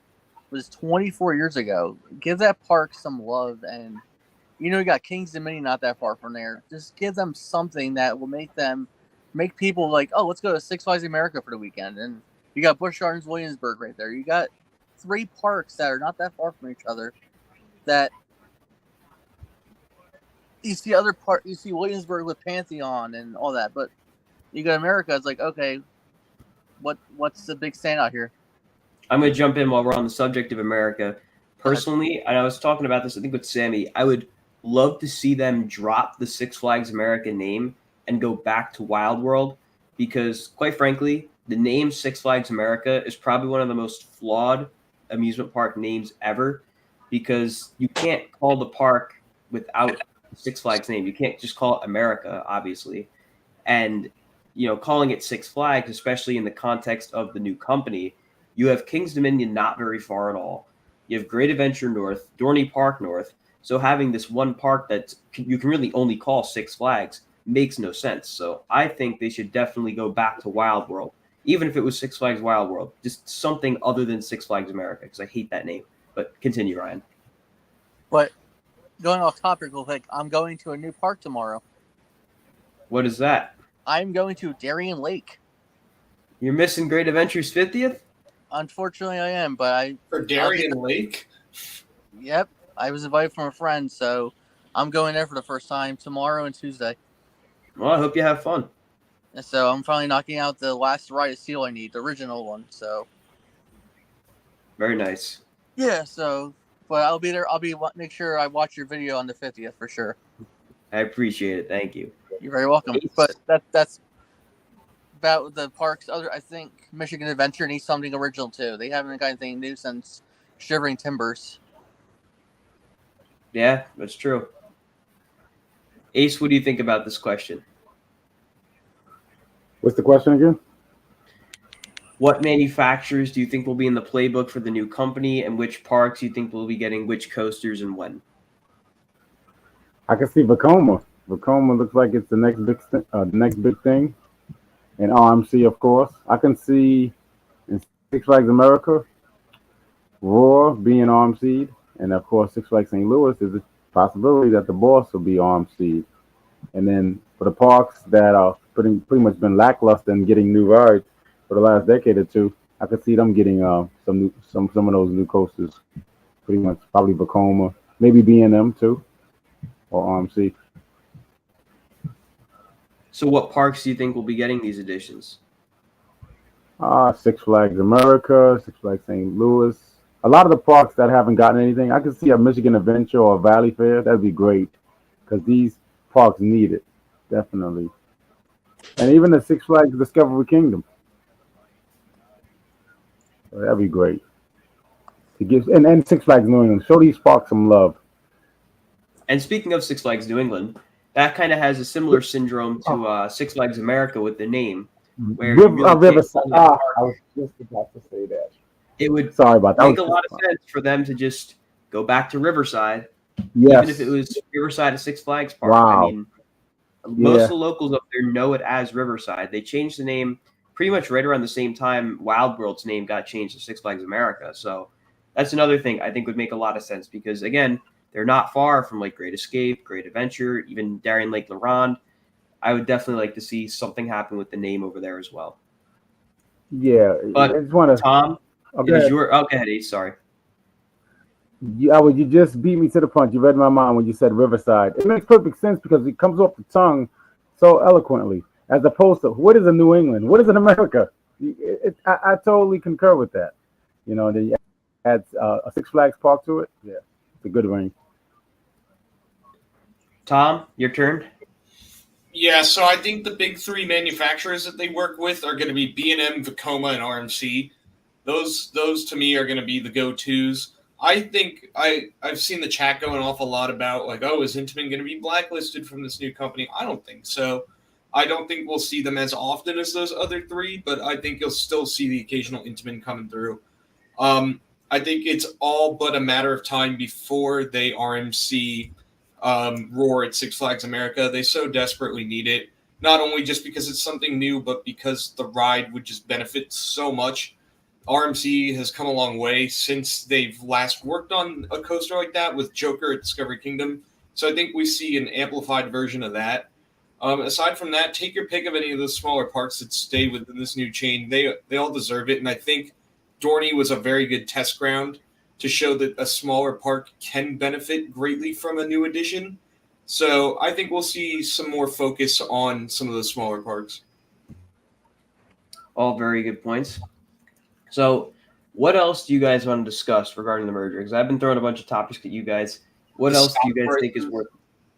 was 24 years ago, give that park some love. And you got Kings Dominion not that far from there. Just give them something that will make people like, oh, let's go to Six Flags America for the weekend. And you got Busch Gardens, Williamsburg right there. You got 3 parks that are not that far from each other. That you see you see Williamsburg with Pantheon and all that, but you got America. It's like, okay, what's the big standout here? I'm going to jump in while we're on the subject of America. Personally, and I was talking about this, I think, with Sammy, I would love to see them drop the Six Flags America name and go back to Wild World, because, quite frankly, the name Six Flags America is probably one of the most flawed amusement park names ever, because you can't call the park without the Six Flags name. You can't just call it America, obviously. And, calling it Six Flags, especially in the context of the new company, you have Kings Dominion not very far at all. You have Great Adventure North, Dorney Park North. So having this one park that you can really only call Six Flags makes no sense. So I think they should definitely go back to Wild World, even if it was Six Flags Wild World, just something other than Six Flags America, because I hate that name. But continue, Ryan. But going off topic real quick, I'm going to a new park tomorrow. What is that? I'm going to Darien Lake. You're missing Great Adventure's 50th? Unfortunately, I am, but For Darien Lake? Yep, I was invited from a friend, so I'm going there for the first time tomorrow and Tuesday. Well, I hope you have fun. And so I'm finally knocking out the last ride of Seal I need, the original one. So Very nice. yeah, but I'll be there. Make sure I watch your video on the 50th for sure. I appreciate it. Thank you. You're very welcome. But that's about the parks. I think Michigan Adventure needs something original too. They haven't got anything new since Shivering Timbers. Yeah, that's true. Ace, what do you think about this question? What's the question again? What manufacturers do you think will be in the playbook for the new company, and which parks you think will be getting which coasters and when? I can see Vekoma. Vekoma looks like it's the next big thing. And RMC, of course. I can see in Six Flags America, Roar being RMC'd. And of course, Six Flags St. Louis is a possibility that the Boss will be RMC'd. And then for the parks that are pretty much been lackluster in getting new rides for the last decade or two, I could see them getting some of those new coasters. Pretty much, probably Vekoma, maybe B&M too, or RMC. So what parks do you think will be getting these additions? Six Flags America, Six Flags St. Louis. A lot of the parks that haven't gotten anything, I could see a Michigan Adventure or a Valley Fair. That'd be great, because these parks need it, definitely. And even the Six Flags Discovery Kingdom. So that'd be great. To give and Six Flags New England, show these parks some love. And speaking of Six Flags New England, that kind of has a similar syndrome to Six Flags America with the name. Where Riverside. I was just about to say that. It would Sorry about that. make a lot of sense for them to just go back to Riverside, yes. Even if it was Riverside at Six Flags Park. Wow. I mean, most of the locals up there know it as Riverside. They changed the name pretty much right around the same time Wild World's name got changed to Six Flags America. So that's another thing I think would make a lot of sense, because, again, they're not far from like Great Escape, Great Adventure, even Darien Lake LaRonde. I would definitely like to see something happen with the name over there as well. Yeah, but I just want to. Tom, Okay. it is your. Okay, Ace, sorry. You just beat me to the punch. You read my mind when you said Riverside. It makes perfect sense because it comes off the tongue so eloquently. as opposed to what is a New England, what is an America. I totally concur with that. You know, they add a Six Flags park to it. Yeah, it's a good ring. Tom, your turn. Yeah, so I think the big three manufacturers that they work with are going to be B&M, Vekoma, and RMC. Those to me are going to be the go-tos. I think I've seen the chat going off a lot about like, oh, is Intamin going to be blacklisted from this new company? I don't think so. I don't think we'll see them as often as those other three, but I think you'll still see the occasional Intamin coming through. I think it's all but a matter of time before they RMC roar at Six Flags America. They so desperately need it, not only just because it's something new, but because the ride would just benefit so much. RMC has come a long way since they've last worked on a coaster like that with Joker at Discovery Kingdom. So I think we see an amplified version of that. Aside from that, take your pick of any of those smaller parks that stay within this new chain. They all deserve it, and I think Dorney was a very good test ground to show that a smaller park can benefit greatly from a new addition. So I think we'll see some more focus on some of those smaller parks. All very good points. So what else do you guys want to discuss regarding the merger? Because I've been throwing a bunch of topics at you guys. What else do you guys think is worth?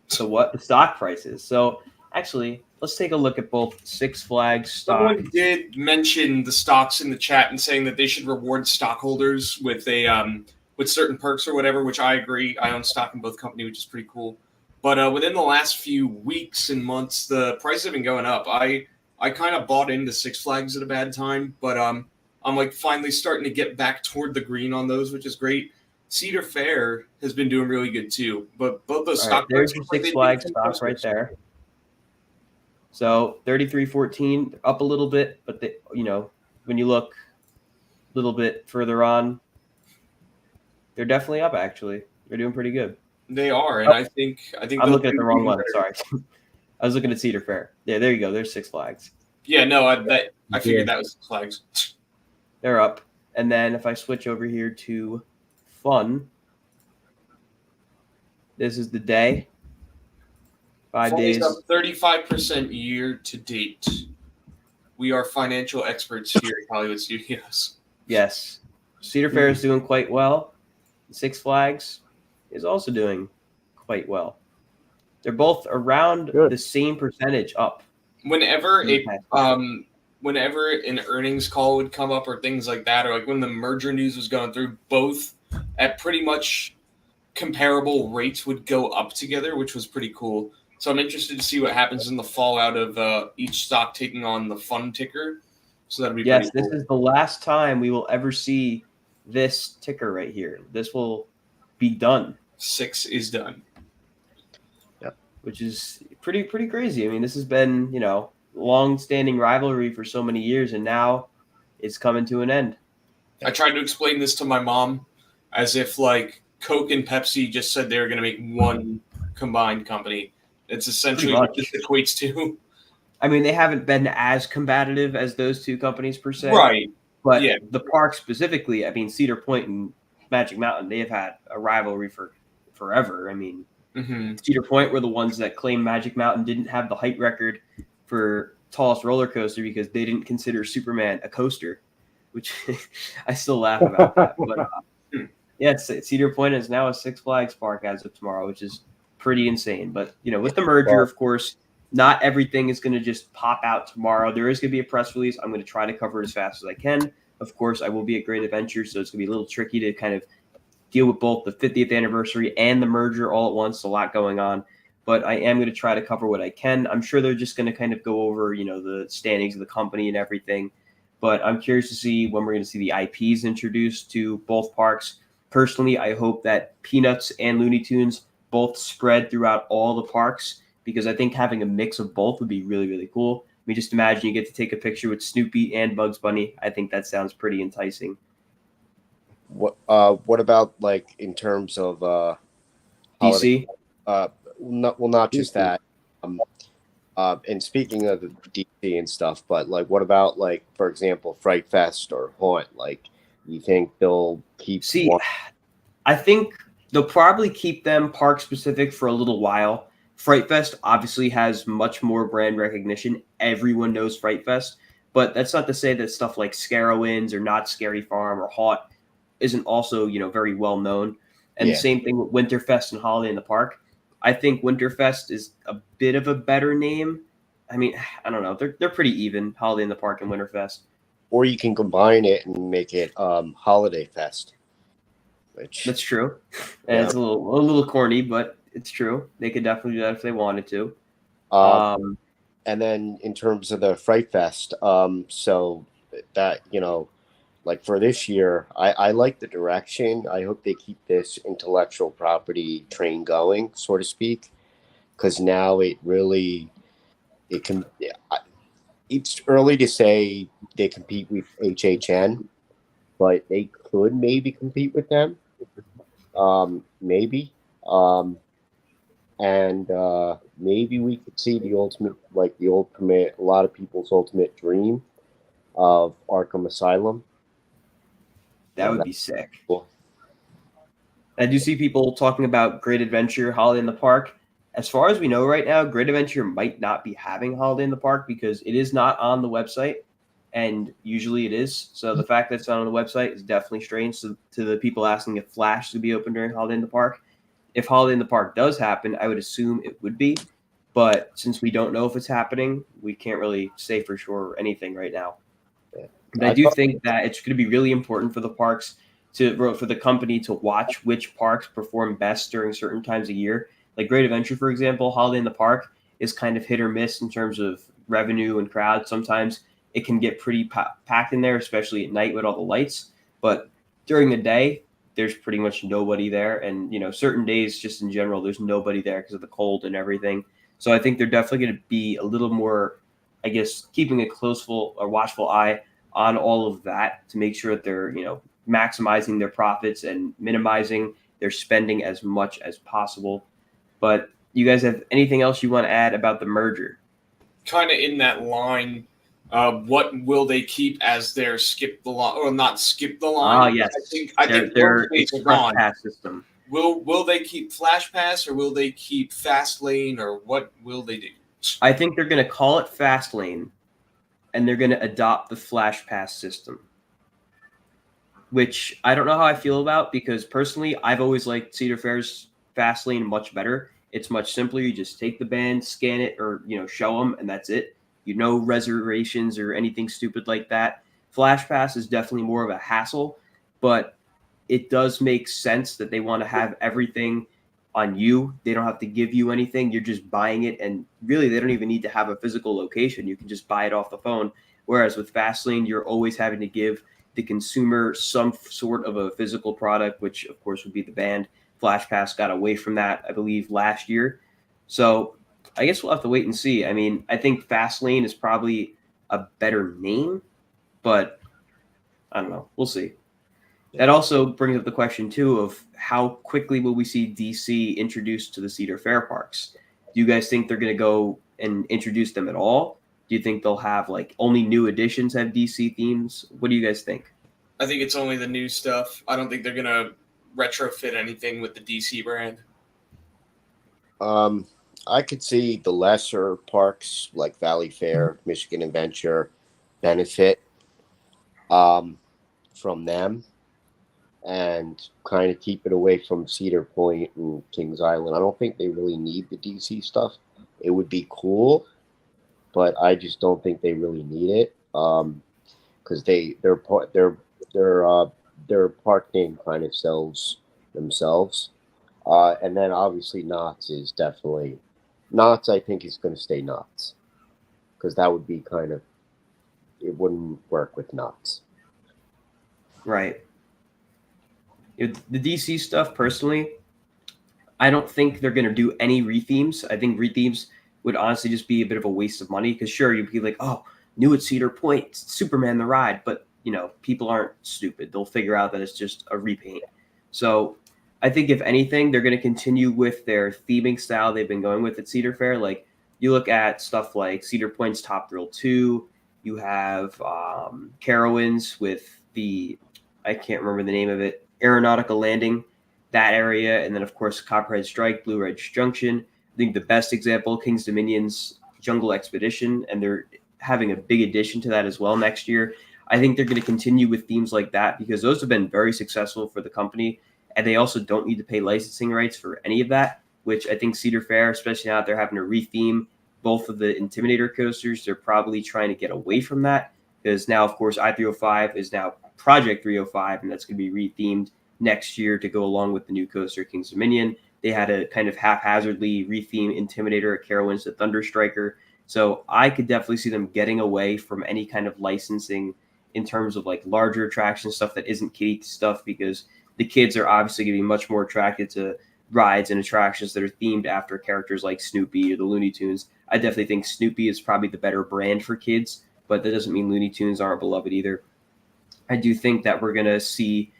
So what? The stock prices. So actually, let's take a look at both Six Flags stock. Someone did mention the stocks in the chat and saying that they should reward stockholders with a with certain perks or whatever, which I agree. I own stock in both companies, which is pretty cool. But within the last few weeks and months, the prices have been going up. I kind of bought into Six Flags at a bad time, but I'm like finally starting to get back toward the green on those, which is great. Cedar Fair has been doing really good too, but both those stock there's your Six Flags stock right there. So 33.14 up a little bit, but they, you know, when you look a little bit further on, they're definitely up. Actually, they're doing pretty good. They are, and I think I'm looking at the wrong one. Sorry, I was looking at Cedar Fair. Yeah, there you go. There's Six Flags. Yeah, no, I figured that was Six Flags. They're up, and then if I switch over here to Fun, this is the day. 5 days. Up 35% year to date. We are financial experts here at Hollywood Studios. Yes. Cedar Fair is doing quite well. Six Flags is also doing quite well. They're both around the same percentage up. Whenever an earnings call would come up or things like that, or like when the merger news was going through, both at pretty much comparable rates would go up together, which was pretty cool. So I'm interested to see what happens in the fallout of each stock taking on the Fun ticker. So that'll be pretty cool. This is the last time we will ever see this ticker right here. This will be done. 6 is done. Yep. Which is pretty crazy. I mean, this has been, long-standing rivalry for so many years, and now it's coming to an end. I tried to explain this to my mom as if like Coke and Pepsi just said they were going to make one combined company. It's essentially what this equates to. I mean, they haven't been as combative as those two companies per se. Right. But the park specifically, I mean, Cedar Point and Magic Mountain, they have had a rivalry for forever. I mean, Cedar Point were the ones that claimed Magic Mountain didn't have the height record for tallest roller coaster because they didn't consider Superman a coaster, which I still laugh about that. But Cedar Point is now a Six Flags park as of tomorrow, which is pretty insane. But, with the merger, of course, not everything is going to just pop out tomorrow. There is going to be a press release. I'm going to try to cover it as fast as I can. Of course, I will be at Great Adventure, so it's going to be a little tricky to kind of deal with both the 50th anniversary and the merger all at once. A lot going on. But I am going to try to cover what I can. I'm sure they're just going to kind of go over, the standings of the company and everything. But I'm curious to see when we're going to see the IPs introduced to both parks. Personally, I hope that Peanuts and Looney Tunes both spread throughout all the parks, because I think having a mix of both would be really, really cool. I mean, just imagine you get to take a picture with Snoopy and Bugs Bunny. I think that sounds pretty enticing. What about like in terms of DC? Not just that. And speaking of the DC and stuff, but like, what about like, for example, Fright Fest or Haunt? Like, you think they'll keep? I think they'll probably keep them park specific for a little while. Fright Fest obviously has much more brand recognition. Everyone knows Fright Fest, but that's not to say that stuff like Scarowinds or Not Scary Farm or Haught isn't also, very well known. And the Yeah. same thing with Winterfest and Holiday in the Park. I think Winterfest is a bit of a better name. I mean, I don't know. They're pretty even, Holiday in the Park and Winterfest. Or you can combine it and make it Holiday Fest. Which That's true. And Yeah. it's a little corny, but it's true. They could definitely do that if they wanted to. And then in terms of the Fright Fest, so that, like for this year, I like the direction. I hope they keep this intellectual property train going, so to speak, because now it can. It's early to say they compete with HHN, but they could maybe compete with them. Maybe. And maybe we could see the ultimate, like the ultimate, a lot of people's ultimate dream of Arkham Asylum. That would be sick. Cool. I do see people talking about Great Adventure, Holiday in the Park. As far as we know right now, Great Adventure might not be having Holiday in the Park because it is not on the website, and usually it is. So the fact that it's not on the website is definitely strange to the people asking if Flash would be open during Holiday in the Park. If Holiday in the Park does happen, I would assume it would be. But since we don't know if it's happening, we can't really say for sure anything right now. But I do think that it's going to be really important for the parks for the company to watch which parks perform best during certain times of year. Like Great Adventure, for example, Holiday in the Park is kind of hit or miss in terms of revenue and crowd. Sometimes it can get pretty packed in there, especially at night with all the lights. But during the day, there's pretty much nobody there. And, certain days just in general, there's nobody there because of the cold and everything. So I think they're definitely going to be a little more, I guess, keeping a watchful eye on all of that to make sure that they're, maximizing their profits and minimizing their spending as much as possible. But you guys have anything else you want to add about the merger? Kind of in that line, what will they keep as their skip the line, or not skip the line? Yes. I think their days are express gone. pass system. Will they keep Flash Pass, or will they keep Fast Lane, or what will they do? I think they're going to call it Fast Lane, and they're going to adopt the Flash Pass system, which I don't know how I feel about, because personally, I've always liked Cedar Fair's Fast Lane much better. It's much simpler. You just take the band, scan it, or show them, and that's it. Reservations or anything stupid like that. Flash Pass is definitely more of a hassle, but it does make sense that they want to have everything on you. They don't have to give you anything. You're just buying it, and really, they don't even need to have a physical location. You can just buy it off the phone. Whereas with Fastlane, you're always having to give the consumer some sort of a physical product, which of course would be the band. Flash Pass got away from that, I believe, last year. So I guess we'll have to wait and see. I mean, I think Fastlane is probably a better name, but I don't know. We'll see. That also brings up the question, too, of how quickly will we see DC introduced to the Cedar Fair parks? Do you guys think they're going to go and introduce them at all? Do you think they'll have, only new editions have DC themes? What do you guys think? I think it's only the new stuff. I don't think they're going to retrofit anything with the DC brand. I could see the lesser parks like Valley Fair, Michigan Adventure benefit from them, and kind of keep it away from Cedar Point and Kings Island. I don't think they really need the DC stuff. It would be cool, but I just don't think they really need it, because their park name kind of sells themselves. And then obviously Knott's is definitely Knott's. I think is going to stay Knott's, because that would be it wouldn't work with Knott's. Right. The DC stuff, personally, I don't think they're going to do any rethemes. I think rethemes would honestly just be a bit of a waste of money, because sure, you'd be like, oh, new at Cedar Point, Superman the Ride, but people aren't stupid. They'll figure out that it's just a repaint. So I think if anything, they're going to continue with their theming style they've been going with at Cedar Fair. Like, you look at stuff like Cedar Point's Top Thrill 2, you have Carowinds with I can't remember the name of it, Aeronautical Landing, that area, and then of course Copperhead Strike, Blue Ridge Junction. think the best example, King's Dominion's Jungle Expedition, and they're having a big addition to that as well next year. I think they're going to continue with themes like that because those have been very successful for the company, and they also don't need to pay licensing rights for any of that, which I think Cedar Fair, especially now that they're having to retheme both of the Intimidator coasters, they're probably trying to get away from that because now, of course, I-305 is now Project 305, and that's going to be rethemed next year to go along with the new coaster, King's Dominion. They had to kind of haphazardly retheme Intimidator at Carowinds to Thunder Striker. So I could definitely see them getting away from any kind of licensing in terms of like larger attraction stuff that isn't kiddie stuff, because the kids are obviously going to be much more attracted to rides and attractions that are themed after characters like Snoopy or the Looney Tunes. I definitely think Snoopy is probably the better brand for kids, but that doesn't mean Looney Tunes aren't beloved either. I do think that we're going to see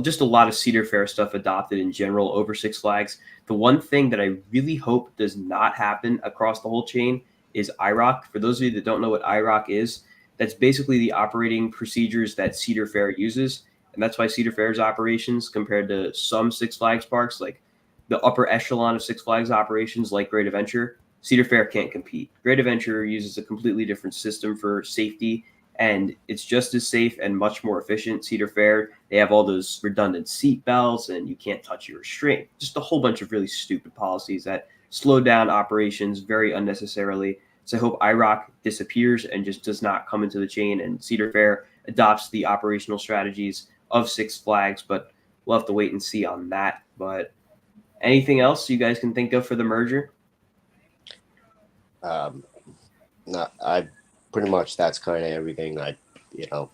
just a lot of Cedar Fair stuff adopted in general over Six Flags. The one thing that I really hope does not happen across the whole chain is IROC. For those of you that don't know what IROC is, that's basically the operating procedures that Cedar Fair uses. And that's why Cedar Fair's operations, compared to some Six Flags parks, like the upper echelon of Six Flags operations like Great Adventure, Cedar Fair can't compete. Great Adventure uses a completely different system for safety, and it's just as safe and much more efficient. Cedar Fair, they have all those redundant seat belts, and you can't touch your restraint. Just a whole bunch of really stupid policies that slow down operations very unnecessarily. So I hope IROC disappears and just does not come into the chain, and Cedar Fair adopts the operational strategies of Six Flags, but we'll have to wait and see on that. But anything else you guys can think of for the merger? No, I pretty much, that's kind of everything I can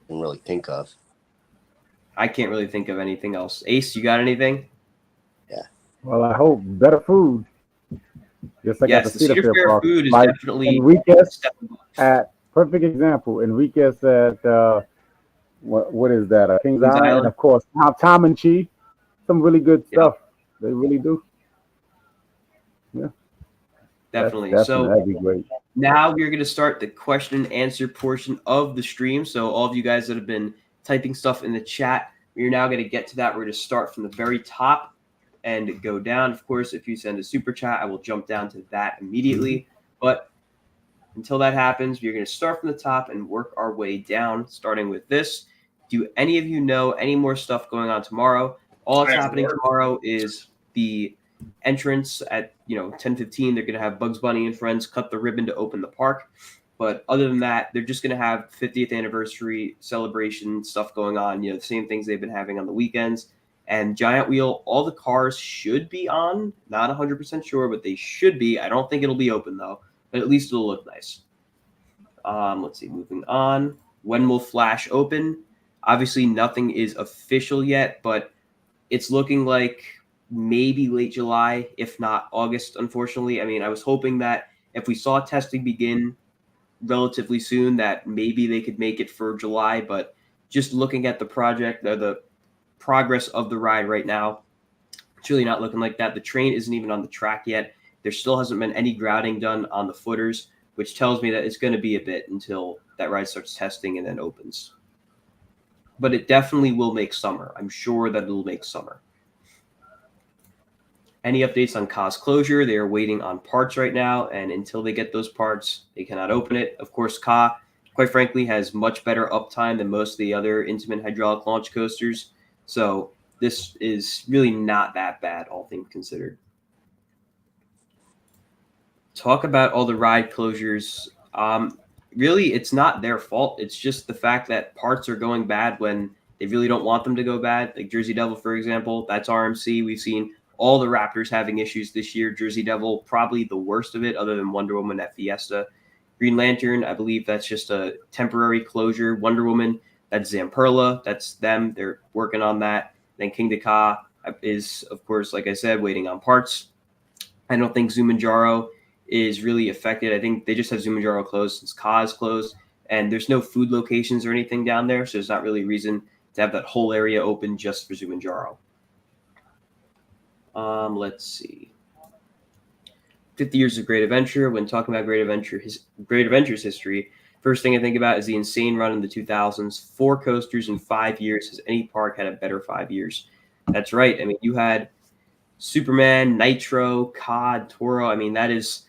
really think of. I can't really think of anything else. Ace, you got anything? Yeah. Well, I hope better food. Just like Yes, at the the Cedar Fair park. food is Like definitely Enriquez at perfect example. Enriquez at what is that? Kings Island, and of course Tom and Chi. Some really good stuff. They really do. Yeah. Definitely. So that'd be great. Now we're going to start the question and answer portion of the stream. So all of you guys that have been typing stuff in the chat, we're now going to get to that. We're going to start from the very top and go down. Of course, if you send a super chat, I will jump down to that immediately. But until that happens, we're going to start from the top and work our way down, starting with this. Do any of you know any more stuff going on tomorrow? All that's happening tomorrow is the entrance at 10:15. They're going to have Bugs Bunny and friends cut the ribbon to open the park. But other than that, they're just going to have 50th anniversary celebration stuff going on. The same things they've been having on the weekends. And Giant Wheel, all the cars should be on. Not 100% sure, but they should be. I don't think it'll be open though, but at least it'll look nice. Let's see. Moving on. When will Flash open? Obviously, nothing is official yet, but it's looking like maybe late July, if not August, unfortunately. I mean, I was hoping that if we saw testing begin relatively soon, that maybe they could make it for July, but just looking at the project, the progress of the ride right now, it's really not looking like that. The train isn't even on the track yet. There still hasn't been any grouting done on the footers, which tells me that it's going to be a bit until that ride starts testing and then opens. But it definitely will make summer. I'm sure that it'll make summer. Any updates on Ka's closure? They are waiting on parts right now, and until they get those parts, they cannot open it. Of course, Ka, quite frankly, has much better uptime than most of the other Intamin hydraulic launch coasters. So this is really not that bad, all things considered. Talk about all the ride closures. Really, it's not their fault. It's just the fact that parts are going bad when they really don't want them to go bad. Like Jersey Devil, for example, that's RMC. We've seen all the Raptors having issues this year. Jersey Devil, probably the worst of it, other than Wonder Woman at Fiesta. Green Lantern, I believe that's just a temporary closure. Wonder Woman, that's Zamperla. That's them. They're working on that. Then King Ka is, of course, like I said, waiting on parts. I don't think Zumanjaro is really affected. I think they just have Zumanjaro closed since Ka is closed. And there's no food locations or anything down there, so there's not really a reason to have that whole area open just for Zumanjaro. Let's see. 50 years of Great Adventure. When talking about Great Adventure's history, first thing I think about is the insane run in the 2000s. 4 coasters in 5 years. Has any park had a better 5 years? That's right. I mean, you had Superman, Nitro, COD, Toro. I mean, that is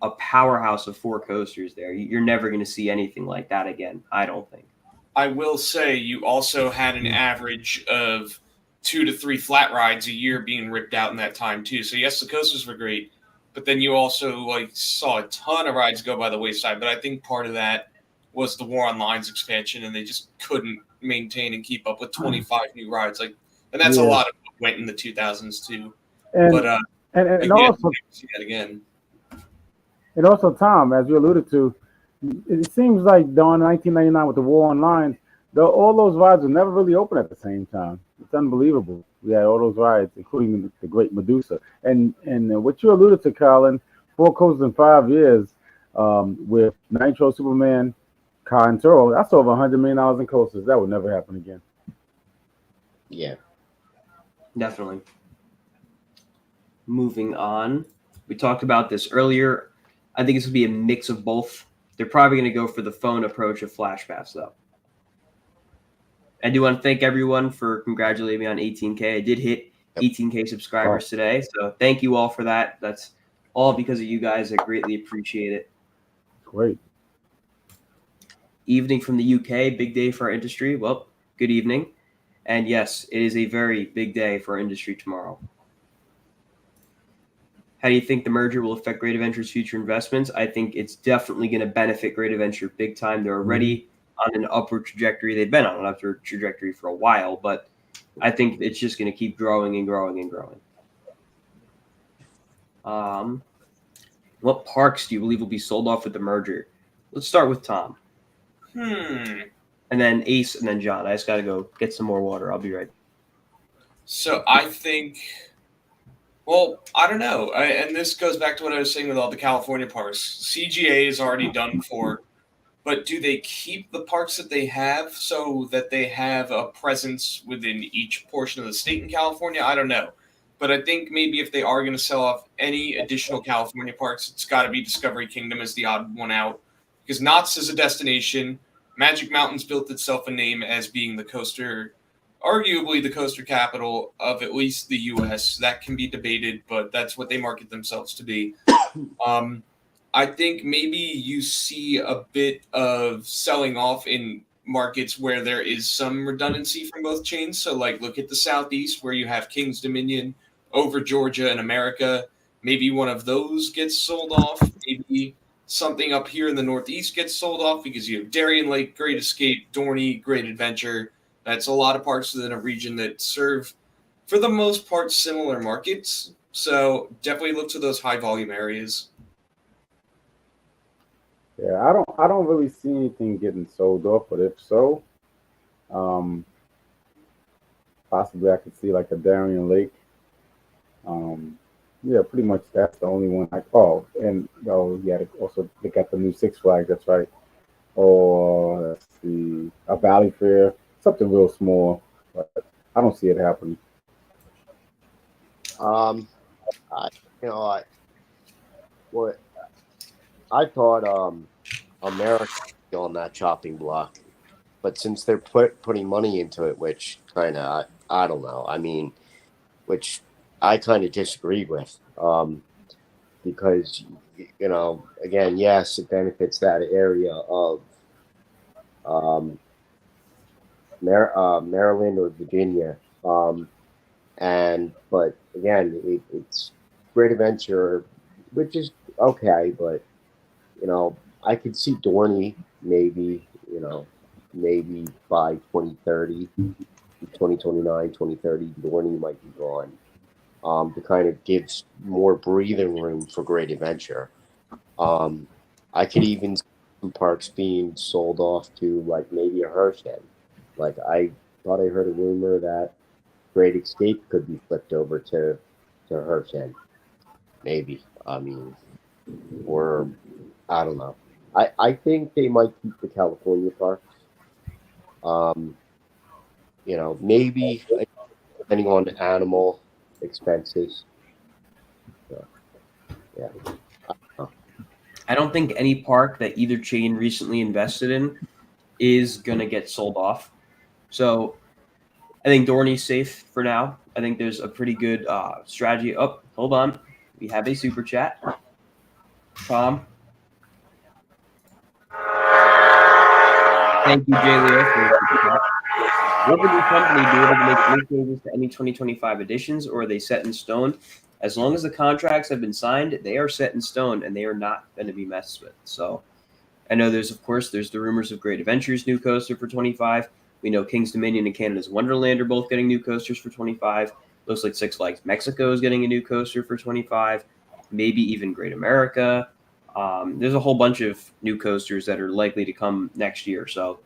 a powerhouse of 4 coasters there. You're never going to see anything like that again, I don't think. I will say you also had an average of 2 to 3 flat rides a year being ripped out in that time too. So yes, the coasters were great, but then you also saw a ton of rides go by the wayside. But I think part of that was the War on Lines expansion, and they just couldn't maintain and keep up with 25 new rides. And that's a lot of what went in the 2000s too. And But and again, also see that again. and also Tom, as you alluded to, it seems like during 1999 with the war on lines, all those rides were never really open at the same time. It's unbelievable. We had all those rides, including the Great Medusa. And what you alluded to, Colin, 4 coasters in 5 years with Nitro, Superman, Car and Toro. That's over $100 million in coasters. That would never happen again. Yeah. Definitely. Moving on. We talked about this earlier. I think it's going to be a mix of both. They're probably going to go for the phone approach of Flash Pass, though. I do want to thank everyone for congratulating me on 18K. I did hit 18K subscribers today, so thank you all for that. That's all because of you guys. I greatly appreciate it. Great. Evening from the UK, big day for our industry. Well, good evening. And yes, it is a very big day for our industry tomorrow. How do you think the merger will affect Great Adventure's future investments? I think it's definitely going to benefit Great Adventure big time. They're already on an upward trajectory. They've been on an upward trajectory for a while, but I think it's just going to keep growing and growing and growing. What parks do you believe will be sold off with the merger? Let's start with Tom. And then Ace, and then John. I just got to go get some more water. I'll be right. So I think, well, I don't know. And this goes back to what I was saying with all the California parks. CGA is already done for, but do they keep the parks that they have so that they have a presence within each portion of the state in California? I don't know. But I think maybe if they are going to sell off any additional California parks, it's got to be Discovery Kingdom as the odd one out. Because Knott's is a destination. Magic Mountain's built itself a name as being the coaster, arguably the coaster capital of at least the U.S. That can be debated, but that's what they market themselves to be. I think maybe you see a bit of selling off in markets where there is some redundancy from both chains. So, look at the Southeast where you have King's Dominion over Georgia and America. Maybe one of those gets sold off. Maybe something up here in the Northeast gets sold off because you have Darien Lake, Great Escape, Dorney, Great Adventure. That's a lot of parks within a region that serve, for the most part, similar markets. So definitely look to those high volume areas. Yeah, I don't really see anything getting sold off, but if so, possibly I could see like a Darien Lake. Yeah, pretty much that's the only one and yeah, also they got the new Six Flags, that's right. Or let's see, a Valley Fair, something real small, but I don't see it happening. I thought America was on that chopping block, but since they're putting money into it, which kind of I don't know. I mean, which I kind of disagree with, because again, yes, it benefits that area of Maryland or Virginia, but again, it's Great Adventure, which is okay, but I could see Dorney maybe by 2030, 2029, 2030, Dorney might be gone. To kind of gives more breathing room for Great Adventure. I could even see some parks being sold off to maybe a Hearthhead. I thought I heard a rumor that Great Escape could be flipped over to Hearthhead. Maybe. I mean, or I don't know. I think they might keep the California parks. Maybe depending on the animal expenses. So, yeah. I don't think any park that either chain recently invested in is going to get sold off. So I think Dorney's safe for now. I think there's a pretty good strategy. Oh, hold on. We have a super chat. Tom. Thank you, Jay Leo, for your super chat. Will the new company be able to make any changes to any 2025 editions, or are they set in stone? As long as the contracts have been signed, they are set in stone, and they are not going to be messed with. So I know there's the rumors of Great Adventures new coaster for 25. We know King's Dominion and Canada's Wonderland are both getting new coasters for 25. Looks like Six Flags Mexico is getting a new coaster for 25. Maybe even Great America. There's a whole bunch of new coasters that are likely to come next year. So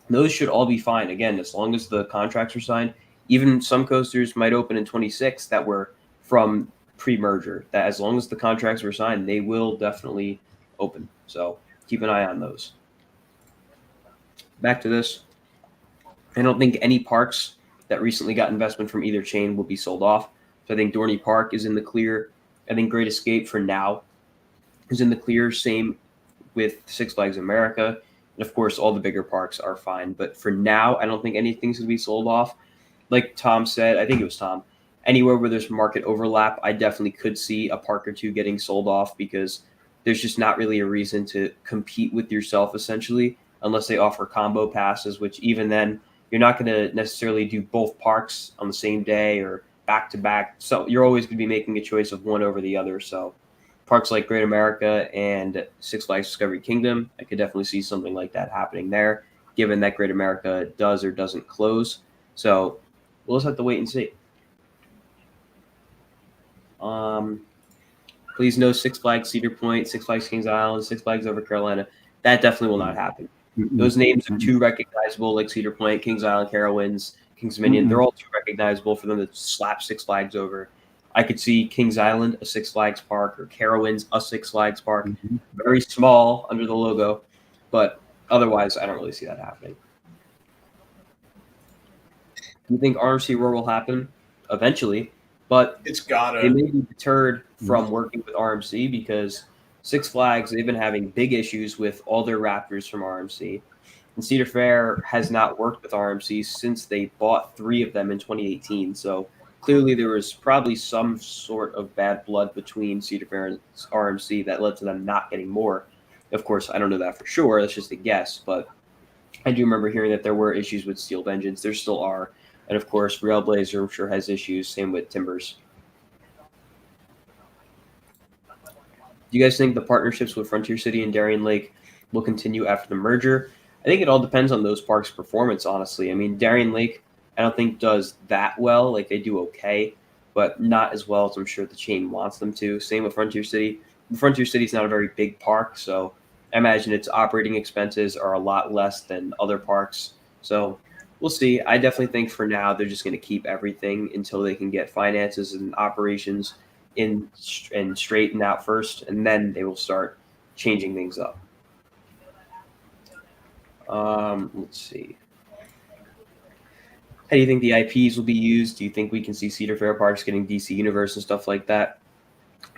those should all be fine. Again, as long as the contracts are signed. Even some coasters might open in 26 that were from pre-merger. That as long as the contracts were signed, they will definitely open. So keep an eye on those. Back to this. I don't think any parks that recently got investment from either chain will be sold off. So I think Dorney Park is in the clear. I think Great Escape for now is in the clear. Same with Six Flags America. And of course, all the bigger parks are fine. But for now, I don't think anything's going to be sold off. Like Tom said, I think it was Tom, anywhere where there's market overlap, I definitely could see a park or two getting sold off because there's just not really a reason to compete with yourself, essentially, unless they offer combo passes, which even then, you're not going to necessarily do both parks on the same day or back to back. So you're always going to be making a choice of one over the other. So parks like Great America and Six Flags Discovery Kingdom, I could definitely see something like that happening there, given that Great America does or doesn't close. So we'll just have to wait and see. Please know Six Flags Cedar Point, Six Flags Kings Island, Six Flags Over Carolina. That definitely will not happen. Those names are too recognizable, like Cedar Point, Kings Island, Carowinds, Kings Dominion. They're all too recognizable for them to slap Six Flags over. I could see Kings Island, a Six Flags park, or Carowinds, a Six Flags park. Very small under the logo, but otherwise, I don't really see that happening. Do you think RMC Roar will happen? Eventually, but It's gotta. they may be deterred from working with RMC because Six Flags, they've been having big issues with all their Raptors from RMC. And Cedar Fair has not worked with RMC since they bought 3 of them in 2018. So clearly there was probably some sort of bad blood between Cedar Fair and RMC that led to them not getting more. Of course, I don't know that for sure. That's just a guess. But I do remember hearing that there were issues with Steel Vengeance. There still are. And of course, Railblazer, I'm sure, has issues. Same with Timbers. Do you guys think the partnerships with Frontier City and Darien Lake will continue after the merger? I think it all depends on those parks' performance, honestly. I mean, Darien Lake, I don't think does that well. Like, they do okay, but not as well as I'm sure the chain wants them to. Same with Frontier City. Frontier City is not a very big park, so I imagine its operating expenses are a lot less than other parks. So we'll see. I definitely think for now they're just going to keep everything until they can get finances and operations in and straighten out first, and then they will start changing things up. Let's see. How do you think the IPs will be used? Do you think we can see Cedar Fair parks getting DC Universe and stuff like that?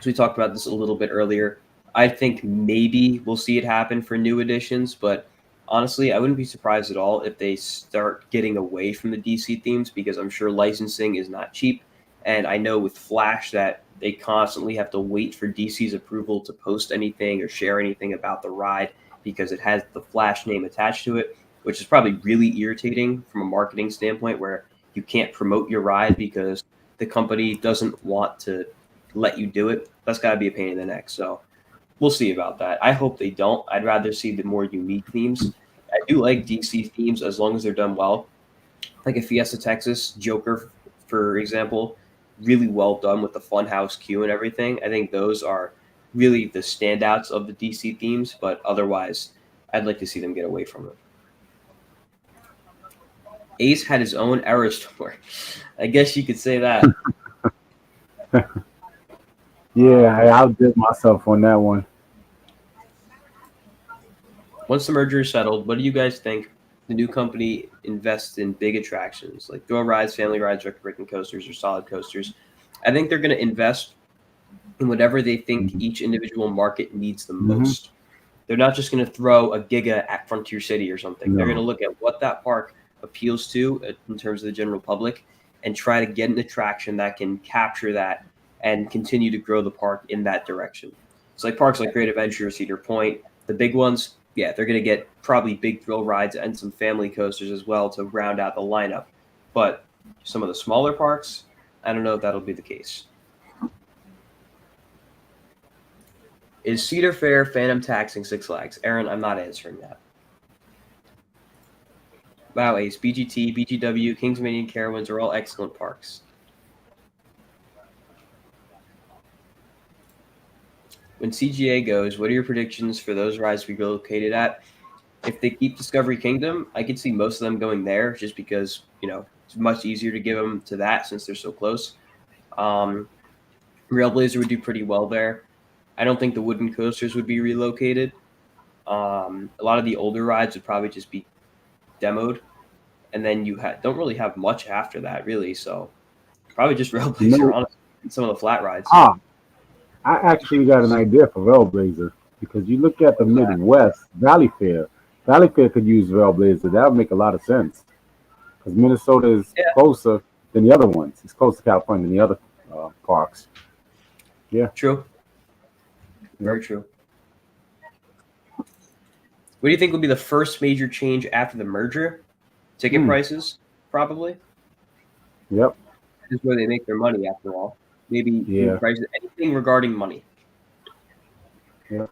So we talked about this a little bit earlier. I think maybe we'll see it happen for new editions, but honestly, I wouldn't be surprised at all if they start getting away from the DC themes because I'm sure licensing is not cheap. And I know with Flash that they constantly have to wait for DC's approval to post anything or share anything about the ride because it has the Flash name attached to it, which is probably really irritating from a marketing standpoint where you can't promote your ride because the company doesn't want to let you do it. That's got to be a pain in the neck. So we'll see about that. I hope they don't. I'd rather see the more unique themes. I do like DC themes as long as they're done well. Like a Fiesta Texas Joker, for example, really well done with the funhouse queue and everything. I think those are really the standouts of the DC themes, but otherwise, I'd like to see them get away from it. Ace had his own error store. I guess you could say that. Yeah, I outdid myself on that one. Once the merger is settled, what do you guys think the new company invests in big attractions like thrill rides, family rides, record-breaking coasters, or solid coasters? I think they're going to invest in whatever they think each individual market needs the most. They're not just going to throw a giga at Frontier City or something. They're going to look at what that park appeals to in terms of the general public, and try to get an attraction that can capture that and continue to grow the park in that direction. So like parks like Great Adventure, Cedar Point, the big ones, yeah, they're going to get probably big thrill rides and some family coasters as well to round out the lineup. But some of the smaller parks, I don't know if that'll be the case. Is Cedar Fair phantom taxing Six Flags? Aaron, I'm not answering that. Wow, Ace, BGT, BGW, Kings Dominion, Carowinds are all excellent parks. When CGA goes, what are your predictions for those rides to be relocated at? If they keep Discovery Kingdom, I could see most of them going there just because, it's much easier to give them to that since they're so close. Railblazer would do pretty well there. I don't think the wooden coasters would be relocated. A lot of the older rides would probably just be demoed. And then you don't really have much after that, really. So probably just Railblazer, honestly, and some of the flat rides. I actually got an idea for Railblazer because you look at the Midwest, Valley Fair could use Railblazer. That would make a lot of sense because Minnesota is closer than the other ones. It's closer to California than the other parks. Yeah. True. Very true. What do you think will be the first major change after the merger? Ticket prices, probably. Yep. This is where they make their money, after all. Maybe prices, anything regarding money. Yeah.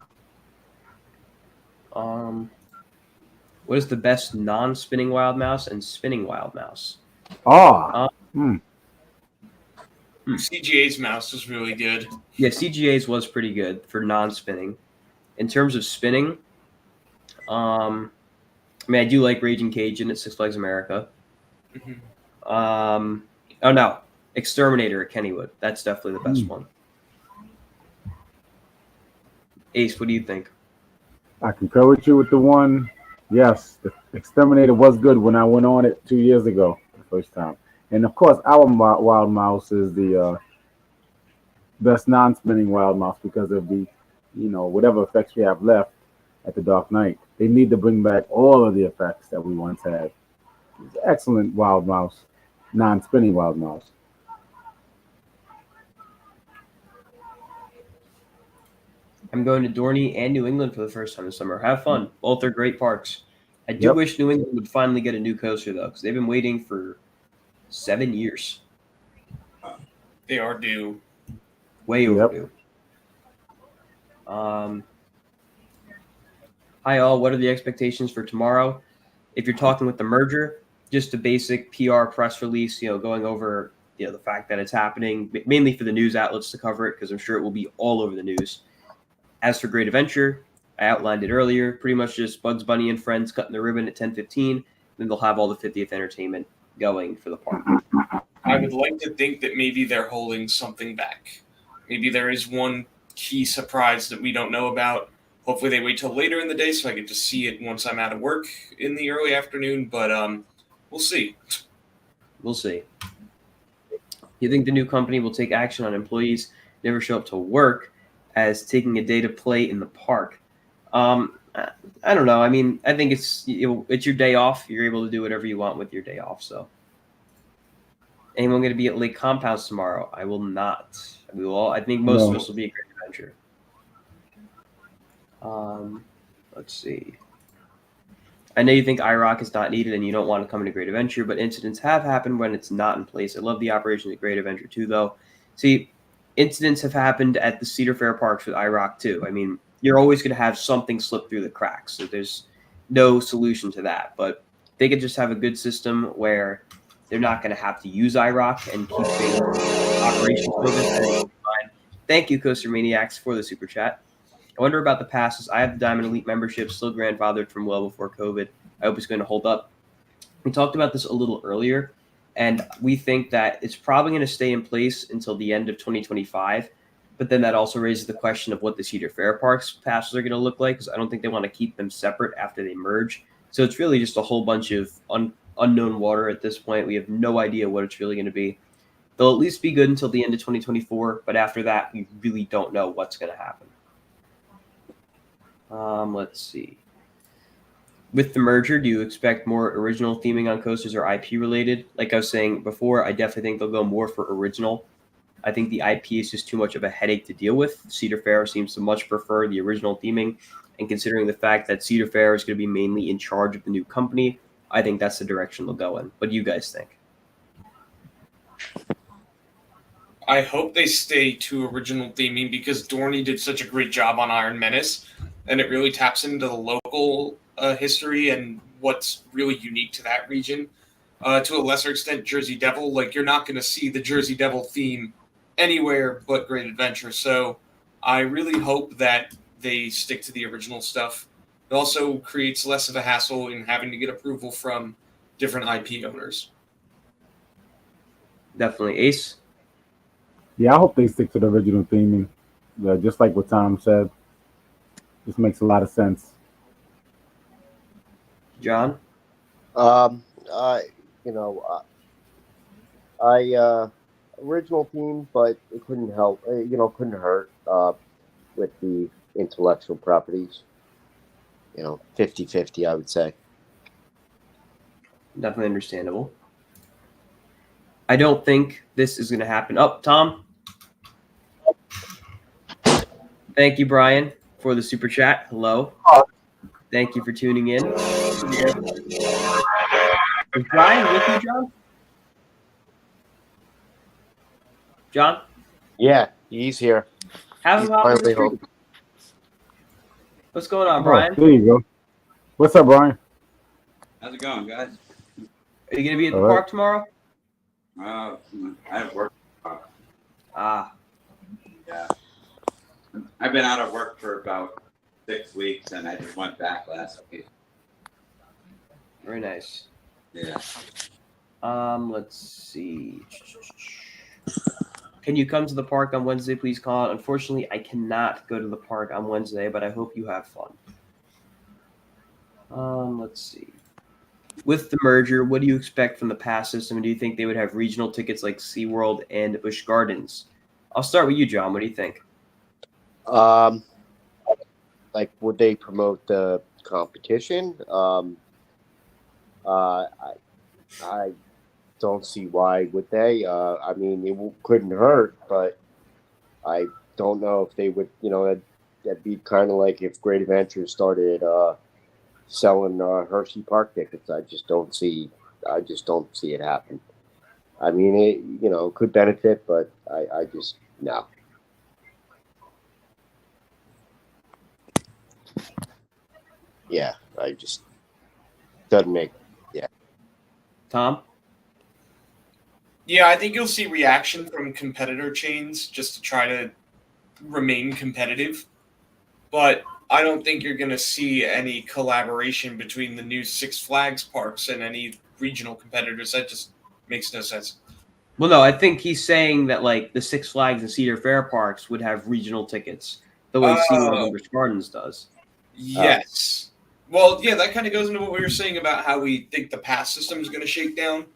What is the best non-spinning wild mouse and spinning wild mouse? CGA's mouse was really good. Yeah, CGA's was pretty good for non-spinning. In terms of spinning, I do like Raging Cajun at Six Flags America. Exterminator at Kennywood. That's definitely the best one. Ace, what do you think? I concur with you with the one. Yes, the Exterminator was good when I went on it 2 years ago, the first time. And of course, our wild mouse is the best non-spinning wild mouse because of the, whatever effects we have left at the Dark Knight. They need to bring back all of the effects that we once had. It's an excellent wild mouse, non-spinning wild mouse. I'm going to Dorney and New England for the first time this summer. Have fun. Both are great parks. I do wish New England would finally get a new coaster, though, because they've been waiting for 7 years. They are due. Way overdue. Hi, all. What are the expectations for tomorrow? If you're talking with the merger, just a basic PR press release, going over the fact that it's happening, mainly for the news outlets to cover it, because I'm sure it will be all over the news. As for Great Adventure, I outlined it earlier, pretty much just Bugs Bunny and friends cutting the ribbon at 10:15, then they'll have all the 50th entertainment going for the park. I would like to think that maybe they're holding something back. Maybe there is one key surprise that we don't know about. Hopefully they wait till later in the day so I get to see it once I'm out of work in the early afternoon, but we'll see. We'll see. You think the new company will take action on employees who never show up to work as taking a day to play in the park? I don't know. I mean, I think it's your day off. You're able to do whatever you want with your day off. So, anyone going to be at Lake Compounds tomorrow? I will not. We will all. I think most of us will be at Great Adventure. Let's see. I know you think IROC is not needed and you don't want to come into Great Adventure, but incidents have happened when it's not in place. I love the operation at Great Adventure too, though. See, incidents have happened at the Cedar Fair parks with IROC too. I mean, you're always going to have something slip through the cracks, so there's no solution to that. But they could just have a good system where they're not going to have to use IROC and keep operations focused. Thank you, Coaster Maniacs, for the super chat. I wonder about the passes. I have the Diamond Elite membership, still grandfathered from well before COVID. I hope it's going to hold up. We talked about this a little earlier, and we think that it's probably going to stay in place until the end of 2025. But then that also raises the question of what the Cedar Fair Parks passes are going to look like, because I don't think they want to keep them separate after they merge. So it's really just a whole bunch of unknown water at this point. We have no idea what it's really going to be. They'll at least be good until the end of 2024, but after that, we really don't know what's going to happen. Let's see. With the merger, do you expect more original theming on coasters or IP related? Like I was saying before, I definitely think they'll go more for original. I think the IP is just too much of a headache to deal with. Cedar Fair seems to much prefer the original theming, and considering the fact that Cedar Fair is going to be mainly in charge of the new company, I think that's the direction they'll go in. What do you guys think? I hope they stay to original theming because Dorney did such a great job on Iron Menace, and it really taps into the local history and what's really unique to that region. To a lesser extent, Jersey Devil, like you're not going to see the Jersey Devil theme anywhere but Great Adventure. So I really hope that they stick to the original stuff. It also creates less of a hassle in having to get approval from different IP owners. Definitely. Ace? Yeah, I hope they stick to the original theming. Yeah, just like what Tom said. This makes a lot of sense. John? I original theme, but it couldn't help. Couldn't hurt with the intellectual properties. 50-50, I would say. Definitely understandable. I don't think this is going to happen. Oh, Tom? Thank you, Brian, for the super chat. Hello. Thank you for tuning in. Is Brian with you, John? John? Yeah, he's here. Have He's him hop on the finally stream. home. What's going on, Brian? Oh, there you go. What's up, Brian? How's it going, guys? Are you going to be at the All right. park tomorrow? I have work. Ah, Yeah. I've been out of work for about 6 weeks, and I just went back last week. very nice. Yeah. Let's see. Can you come to the park on Wednesday, please, Colin? Unfortunately, I cannot go to the park on Wednesday, but I hope you have fun. Let's see. With the merger, what do you expect from the pass system? Do you think they would have regional tickets like SeaWorld and Busch Gardens? I'll start with you, John. What do you think? Would they promote the competition? I don't see why would they. I mean, it couldn't hurt, but I don't know if they would. That'd be kind of like if Great Adventure started selling Hershey Park tickets. I just don't see it happen. I mean, it could benefit, but I just no. Yeah, I just doesn't make. Yeah. Tom? Yeah, I think you'll see reaction from competitor chains just to try to remain competitive. But I don't think you're going to see any collaboration between the new Six Flags parks and any regional competitors. That just makes no sense. Well, no, I think he's saying that like the Six Flags and Cedar Fair parks would have regional tickets the way SeaWorld and Busch Gardens does. Yes. Well, yeah, that kind of goes into what we were saying about how we think the pass system is going to shake down.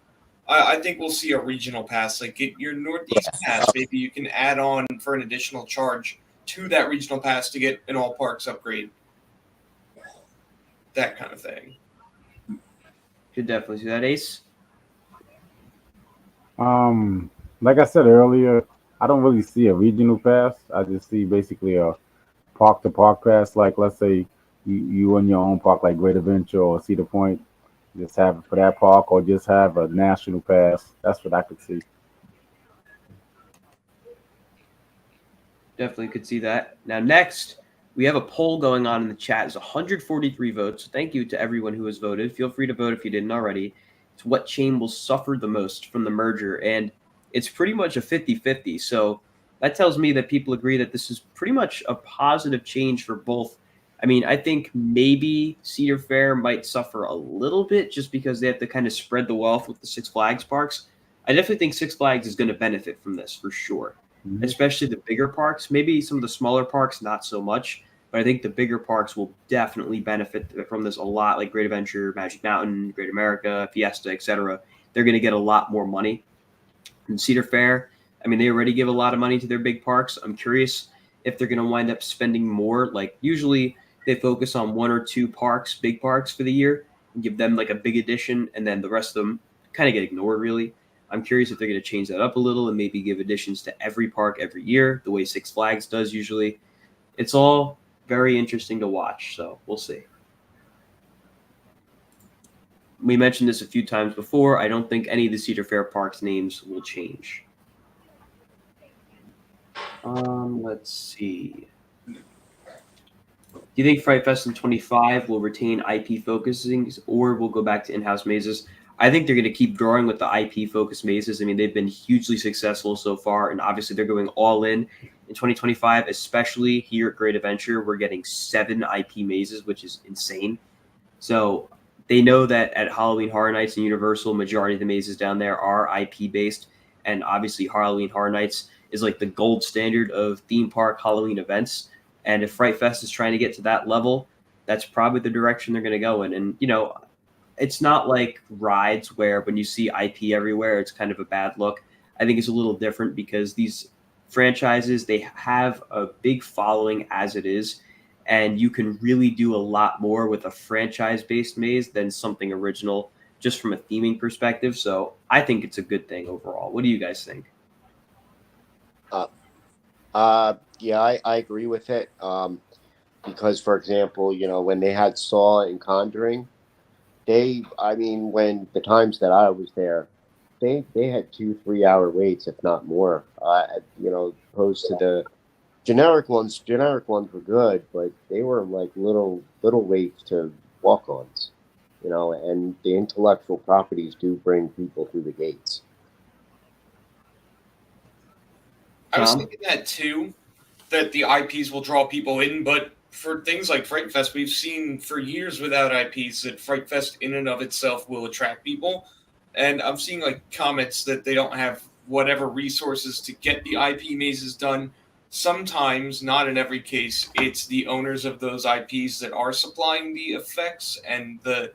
I think we'll see a regional pass. Like, get your Northeast pass. Maybe you can add on for an additional charge to that regional pass to get an all parks upgrade. That kind of thing. Could definitely see that, Ace. Like I said earlier, I don't really see a regional pass. I just see basically a park to park pass. Like, let's say you in your own park, like Great Adventure or Cedar Point, just have it for that park, or just have a national pass. That's what I could see. Definitely could see that. Now, next, we have a poll going on in the chat. It's 143 votes. So thank you to everyone who has voted. Feel free to vote if you didn't already. It's what chain will suffer the most from the merger. And it's pretty much a 50-50. So that tells me that people agree that this is pretty much a positive change for both. I mean, I think maybe Cedar Fair might suffer a little bit just because they have to kind of spread the wealth with the Six Flags parks. I definitely think Six Flags is going to benefit from this for sure, especially the bigger parks. Maybe some of the smaller parks, not so much, but I think the bigger parks will definitely benefit from this a lot, like Great Adventure, Magic Mountain, Great America, Fiesta, etc. They're going to get a lot more money. And Cedar Fair, I mean, they already give a lot of money to their big parks. I'm curious if they're going to wind up spending more. Like, usually they focus on one or two parks, big parks for the year, and give them like a big addition, and then the rest of them kind of get ignored, really. I'm curious if they're going to change that up a little and maybe give additions to every park every year, the way Six Flags does usually. It's all very interesting to watch, so we'll see. We mentioned this a few times before. I don't think any of the Cedar Fair parks names will change. Let's see. Do you think Fright Fest in 25 will retain IP focusing or will go back to in-house mazes? I think they're going to keep growing with the IP focused mazes. I mean, they've been hugely successful so far, and obviously they're going all in 2025, especially here at Great Adventure. We're getting 7 IP mazes, which is insane. So they know that at Halloween Horror Nights and Universal, majority of the mazes down there are IP based, and obviously Halloween Horror Nights is like the gold standard of theme park Halloween events. And if Fright Fest is trying to get to that level, that's probably the direction they're going to go in. And, you know, it's not like rides where when you see IP everywhere, it's kind of a bad look. I think it's a little different because these franchises, they have a big following as it is. And you can really do a lot more with a franchise-based maze than something original, just from a theming perspective. So I think it's a good thing overall. What do you guys think? Yeah, I agree with it. Because, for example, you know, when they had Saw and Conjuring, when the times that I was there, they had 2-3 hour waits, if not more. You know, opposed to the generic ones. Generic ones were good, but they were like little waits to walk-ons. You know, and the intellectual properties do bring people through the gates. I was thinking that too, that the IPs will draw people in, but for things like Fright Fest, we've seen for years without IPs that Fright Fest in and of itself will attract people. And I'm seeing like comments that they don't have whatever resources to get the IP mazes done. Sometimes, not in every case, it's the owners of those IPs that are supplying the effects and the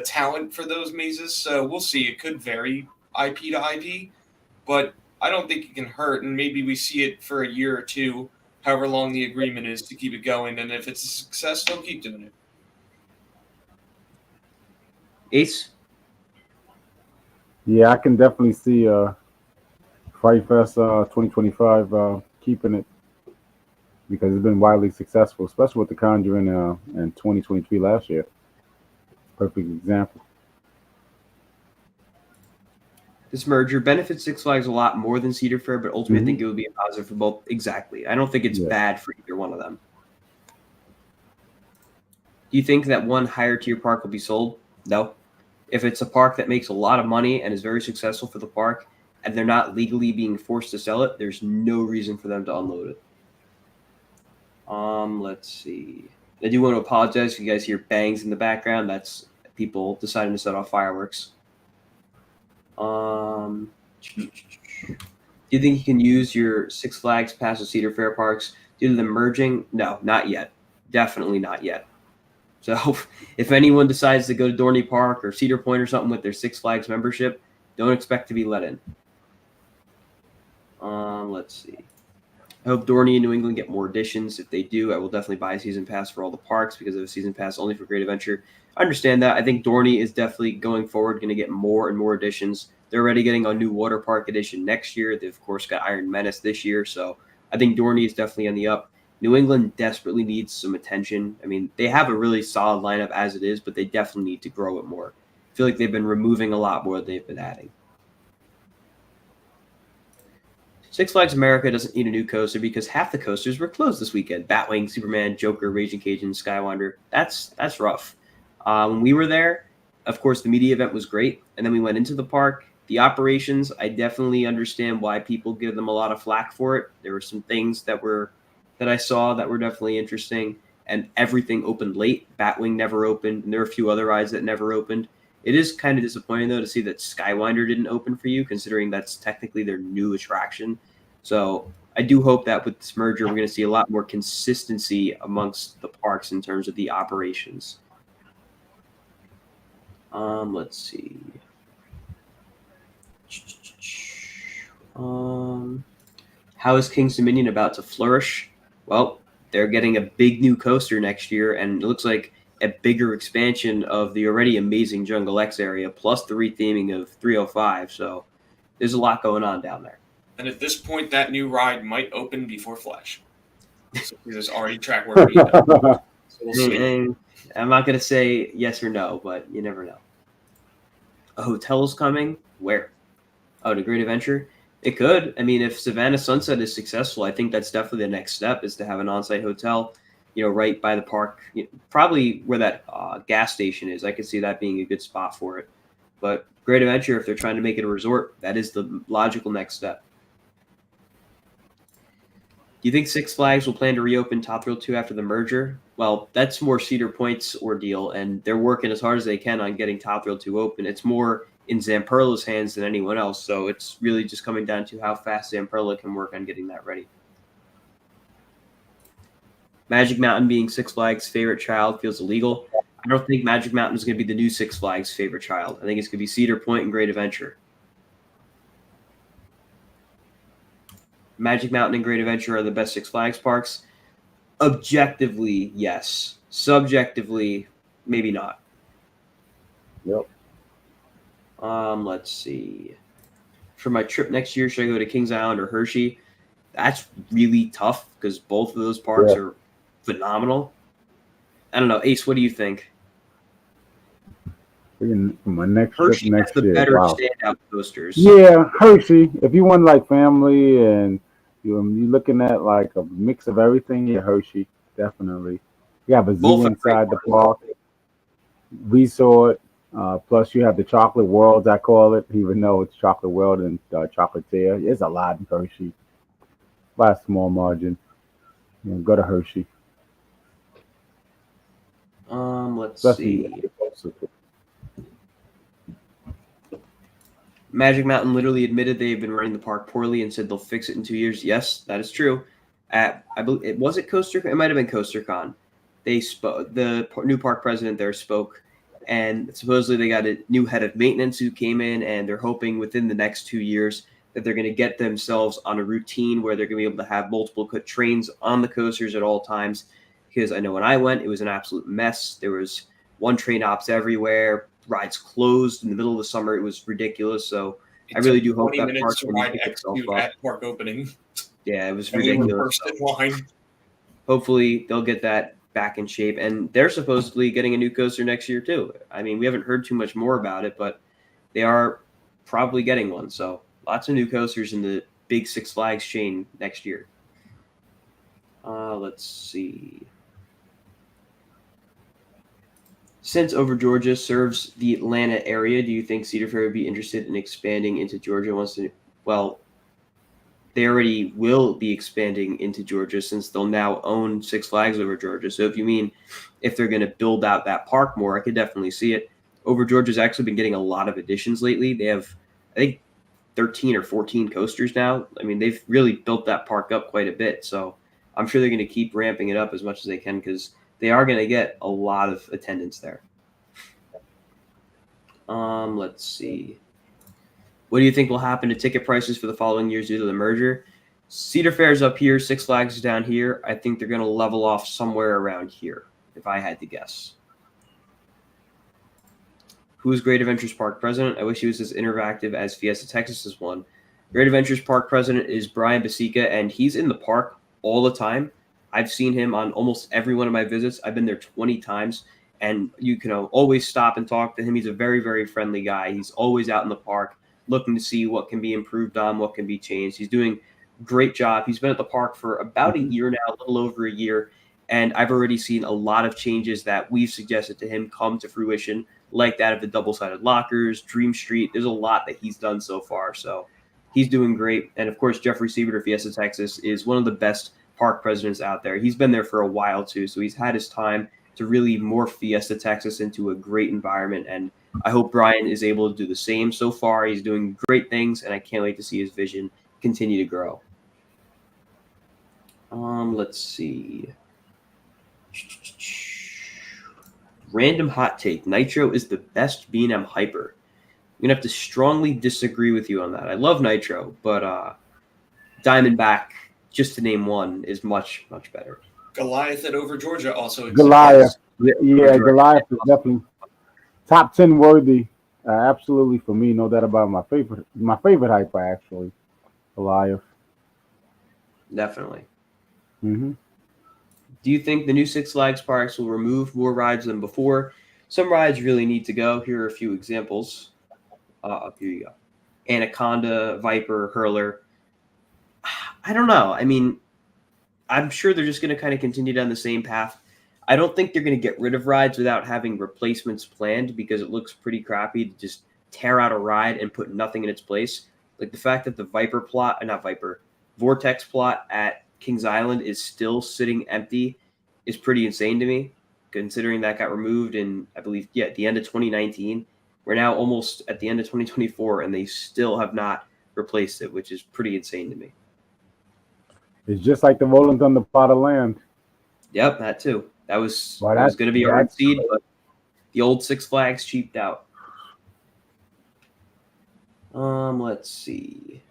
talent for those mazes. So we'll see. It could vary IP to IP, but I don't think it can hurt. And maybe we see it for a year or two, however long the agreement is to keep it going. And if it's a success, they'll keep doing it. Ace? Yeah, I can definitely see Fright Fest 2025 keeping it because it's been widely successful, especially with The Conjuring in 2023 last year. Perfect example. This merger benefits Six Flags a lot more than Cedar Fair, but ultimately I think it would be a positive for both. Exactly. I don't think it's bad for either one of them. Do you think that one higher tier park will be sold? No. If it's a park that makes a lot of money and is very successful for the park, and they're not legally being forced to sell it, there's no reason for them to unload it. Let's see. I do want to apologize if you guys hear bangs in the background. That's people deciding to set off fireworks. Do you think you can use your Six Flags Pass with Cedar Fair parks due to them merging? No, not yet. Definitely not yet. So if anyone decides to go to Dorney Park or Cedar Point or something with their Six Flags membership, don't expect to be let in. Let's see. I hope Dorney and New England get more additions. If they do, I will definitely buy a season pass for all the parks because I have a season pass only for Great Adventure. I understand that. I think Dorney is definitely going forward going to get more and more additions. They're already getting a new water park edition next year. They've, of course, got Iron Menace this year. So I think Dorney is definitely on the up. New England desperately needs some attention. I mean, they have a really solid lineup as it is, but they definitely need to grow it more. I feel like they've been removing a lot more than they've been adding. Six Flags America doesn't need a new coaster because half the coasters were closed this weekend. Batwing, Superman, Joker, Raging Cajun, Skywinder. That's rough. When we were there, of course, the media event was great. And then we went into the park. The operations, I definitely understand why people give them a lot of flack for it. There were some things that I saw that were definitely interesting. And everything opened late. Batwing never opened. And there were a few other rides that never opened. It is kind of disappointing, though, to see that Skywinder didn't open for you, considering that's technically their new attraction. So I do hope that with this merger, we're going to see a lot more consistency amongst the parks in terms of the operations. Let's see. How is King's Dominion about to flourish? Well, they're getting a big new coaster next year, and it looks like a bigger expansion of the already amazing Jungle X area, plus the retheming of 305. So there's a lot going on down there. And at this point, that new ride might open before Flash. So there's already track work being done. So we'll see. And I'm not going to say yes or no, but you never know. A hotel's coming? Where? Oh, to Great Adventure? It could. I mean, if Savannah Sunset is successful, I think that's definitely the next step, is to have an on-site hotel, right by the park, probably where that gas station is. I could see that being a good spot for it. But Great Adventure, if they're trying to make it a resort, that is the logical next step. Do you think Six Flags will plan to reopen Top Thrill 2 after the merger? Well, that's more Cedar Point's ordeal, and they're working as hard as they can on getting Top Thrill 2 open. It's more in Zamperla's hands than anyone else, so it's really just coming down to how fast Zamperla can work on getting that ready. Magic Mountain being Six Flags' favorite child feels illegal. I don't think Magic Mountain is going to be the new Six Flags' favorite child. I think it's going to be Cedar Point and Great Adventure. Magic Mountain and Great Adventure are the best Six Flags parks. Objectively, yes. Subjectively, maybe not. Yep. Let's see. For my trip next year, should I go to Kings Island or Hershey? That's really tough because both of those parks are phenomenal. I don't know. Ace, what do you think? My next Hershey trip next has the year. better Wow. standout coasters. Yeah, Hershey. If you want like family and you're looking at like a mix of everything, yeah, Hershey, definitely. You have a zoo Both are inside great the park, resort. Plus, you have the chocolate worlds, I call it, even though it's chocolate world and chocolatier. There's a lot in Hershey by a small margin. Go to Hershey. Let's Especially see. Magic Mountain literally admitted they've been running the park poorly and said they'll fix it in 2 years. Yes, that is true. I believe it was Coaster. It might have been CoasterCon. They spoke. The new park president there spoke, and supposedly they got a new head of maintenance who came in, and they're hoping within the next 2 years that they're going to get themselves on a routine where they're going to be able to have multiple trains on the coasters at all times. Because I know when I went, it was an absolute mess. There was one train ops everywhere. Rides closed in the middle of the summer. It was ridiculous. So I really do hope that 20 park minutes to can ride pick itself X2 up. at park opening. Yeah, it was And we were ridiculous. first in line. Hopefully they'll get that back in shape. And they're supposedly getting a new coaster next year too. I mean, we haven't heard too much more about it, but they are probably getting one. So lots of new coasters in the big Six Flags chain next year. Let's see. Since Over Georgia serves the Atlanta area, do you think Cedar Fair would be interested in expanding into Georgia once they, well, they already will be expanding into Georgia since they'll now own Six Flags Over Georgia. So if you mean if they're going to build out that park more, I could definitely see it. Over Georgia's actually been getting a lot of additions lately. They have, I think, 13 or 14 coasters now. I mean, they've really built that park up quite a bit. So I'm sure they're going to keep ramping it up as much as they can because they are going to get a lot of attendance there. Let's see. What do you think will happen to ticket prices for the following years due to the merger? Cedar Fair's up here, Six Flags is down here. I think they're going to level off somewhere around here, if I had to guess. Who's Great Adventures Park president? I wish he was as interactive as Fiesta Texas's one. Great Adventures Park president is Brian Basica, and he's in the park all the time. I've seen him on almost every one of my visits. I've been there 20 times, and you can always stop and talk to him. He's a very, very friendly guy. He's always out in the park looking to see what can be improved on, what can be changed. He's doing a great job. He's been at the park for about a year now, a little over a year, and I've already seen a lot of changes that we've suggested to him come to fruition, like that of the double-sided lockers, Dream Street. There's a lot that he's done so far, so he's doing great. And, of course, Jeffrey Siebert of Fiesta Texas is one of the best park presidents out there. He's been there for a while, too, so he's had his time to really morph Fiesta Texas into a great environment, and I hope Brian is able to do the same. So far, he's doing great things, and I can't wait to see his vision continue to grow. Let's see. Random hot take. Nitro is the best B&M hyper. I'm going to have to strongly disagree with you on that. I love Nitro, but Diamondback, just to name one, is much, much better. Goliath at Over Georgia also exists. Goliath. Yes. Yeah, Goliath is definitely top 10 worthy. Absolutely for me, no doubt about it. My favorite hyper actually, Goliath. Definitely. Hmm. Do you think the new Six Flags parks will remove more rides than before? Some rides really need to go. Here are a few examples. Here you go. Anaconda, Viper, Hurler. I don't know. I mean, I'm sure they're just going to kind of continue down the same path. I don't think they're going to get rid of rides without having replacements planned because it looks pretty crappy to just tear out a ride and put nothing in its place. Like the fact that the Viper plot, not Viper, Vortex plot at Kings Island is still sitting empty is pretty insane to me, considering that got removed in, I believe, at the end of 2019. We're now almost at the end of 2024, and they still have not replaced it, which is pretty insane to me. It's just like the Rolling Thunder plot of land. Yep, that too. That was Well, going to be a red that's- seed, but the old Six Flags cheaped out. Let's see.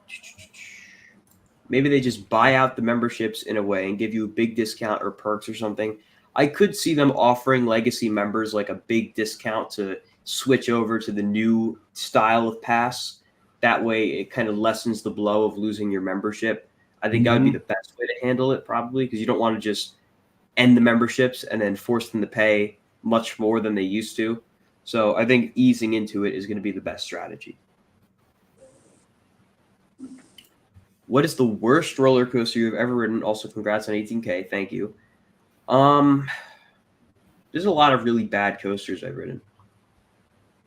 Maybe they just buy out the memberships in a way and give you a big discount or perks or something. I could see them offering legacy members like a big discount to switch over to the new style of pass. That way it kind of lessens the blow of losing your membership. I think that would be the best way to handle it probably because you don't want to just end the memberships and then force them to pay much more than they used to. So I think easing into it is going to be the best strategy. What is the worst roller coaster you've ever ridden? Also, congrats on 18K. Thank you. There's a lot of really bad coasters I've ridden.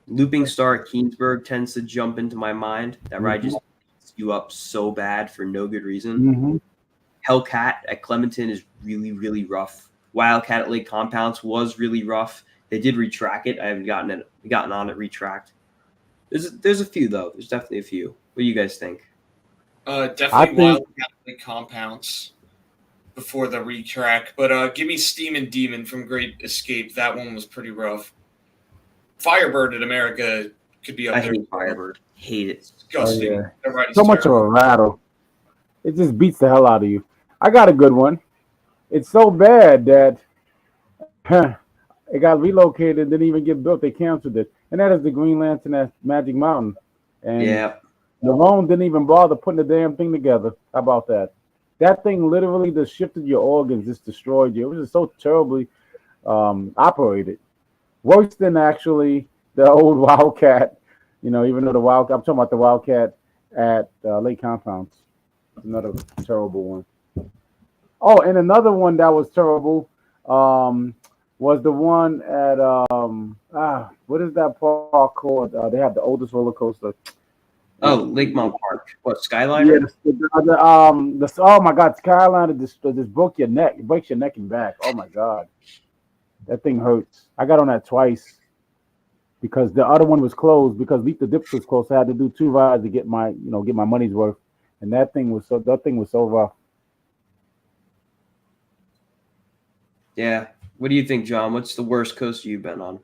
Looping Star at Keensburg tends to jump into my mind. That ride just beats you up so bad for no good reason. Mm-hmm. Hellcat at Clementon is really, really rough. Wildcat at Lake Compounds was really rough. They did retrack it. I haven't gotten on it retracked. There's a few though. There's definitely a few. What do you guys think? Definitely Wildcat Compounds before the retrack. But give me Steam and Demon from Great Escape. That one was pretty rough. Firebird at America could be up I there. hate Firebird. Hate it. Disgusting. Oh, yeah. That ride is So much of terrible. a rattle. It just beats the hell out of you. I got a good one. It's so bad that it got relocated, didn't even get built. They canceled it. And that is the Green Lantern at Magic Mountain. And Yeah. Nerone didn't even bother putting the damn thing together. How about that? That thing literally just shifted your organs, just destroyed you. It was just so terribly operated. Worse than actually the old Wildcat. You know, even though I'm talking about the Wildcat at Lake Compounds. Another terrible one. Oh, and another one that was terrible was the one at what is that park called? They have the oldest roller coaster. Oh, Lakemont Park. What, Yeah, Skyliner? oh my God, Skyliner just broke your neck. It breaks your neck and back. Oh my God, that thing hurts. I got on that twice because the other one was closed because Leap the Dips was closed. So I had to do 2 rides to get my money's worth, and that thing was so rough. Yeah. What do you think, John? What's the worst coaster you've been on?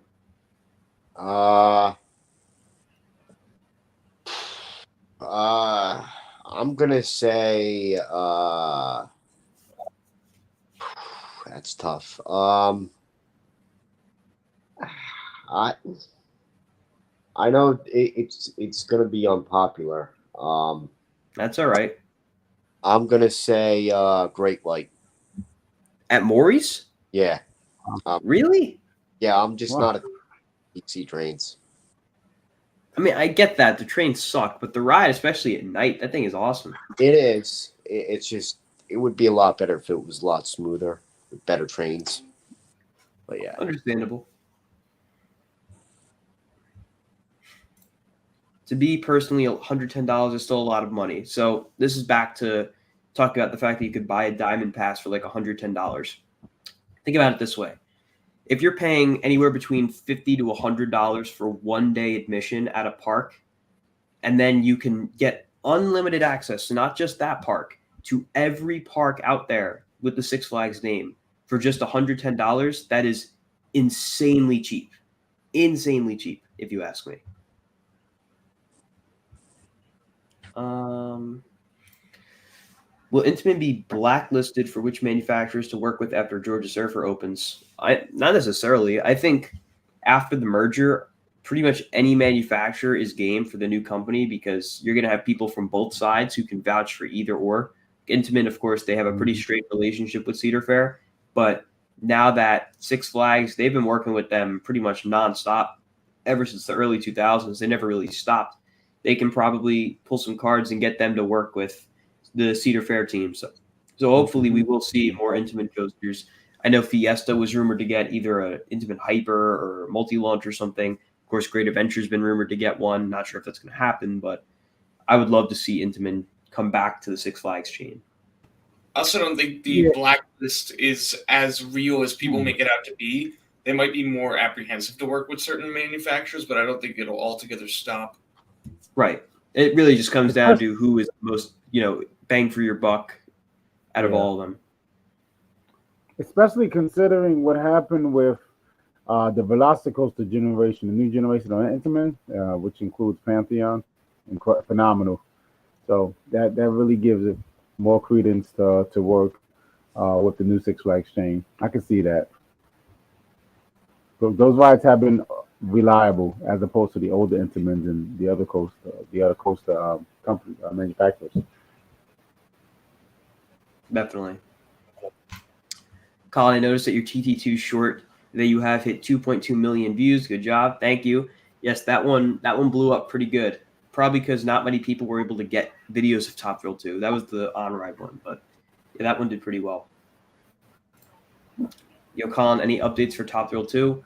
I'm gonna say that's tough. I know it's gonna be unpopular. That's all right. I'm gonna say Great White. At Maury's? Yeah. Really? Yeah, I'm just Wow. not a DC trains. I mean, I get that. The trains suck, but the ride, especially at night, that thing is awesome. It is. It's just it would be a lot better if it was a lot smoother with better trains. But yeah. Understandable. To be personally, $110 is still a lot of money. So this is back to talking about the fact that you could buy a diamond pass for like $110. Think about it this way. If you're paying anywhere between $50 to $100 for 1 day admission at a park, and then you can get unlimited access to not just that park, to every park out there with the Six Flags name for just $110, that is insanely cheap. Insanely cheap, if you ask me. Will Will Intamin be blacklisted for which manufacturers to work with after Georgia Surfer opens? Not necessarily. I think after the merger, pretty much any manufacturer is game for the new company because you're going to have people from both sides who can vouch for either or. Intamin, of course, they have a pretty straight relationship with Cedar Fair, but now that Six Flags, they've been working with them pretty much nonstop ever since the early 2000s. They never really stopped. They can probably pull some cards and get them to work with the Cedar Fair team. So hopefully we will see more Intamin coasters. I know Fiesta was rumored to get either a Intamin Hyper or multi-launch or something. Of course, Great Adventure's been rumored to get one. Not sure if that's going to happen, but I would love to see Intamin come back to the Six Flags chain. I also don't think the blacklist is as real as people make it out to be. They might be more apprehensive to work with certain manufacturers, but I don't think it'll altogether stop. Right. It really just comes down to who is the most, bang for your buck out of all of them. Especially considering what happened with the Velocicoaster generation, the new generation on Intamin, which includes Pantheon, and phenomenal. So that really gives it more credence to work with the new Six Flags chain. I can see that. Those rides have been reliable as opposed to the older Intamins and the other coaster company manufacturers. Definitely. Colin, I noticed that your TT2 short that you have hit 2.2 million views. Good job. Thank you. Yes, that one blew up pretty good. Probably because not many people were able to get videos of Top Thrill 2. That was the on-ride one, but yeah, that one did pretty well. Colin, any updates for Top Thrill 2?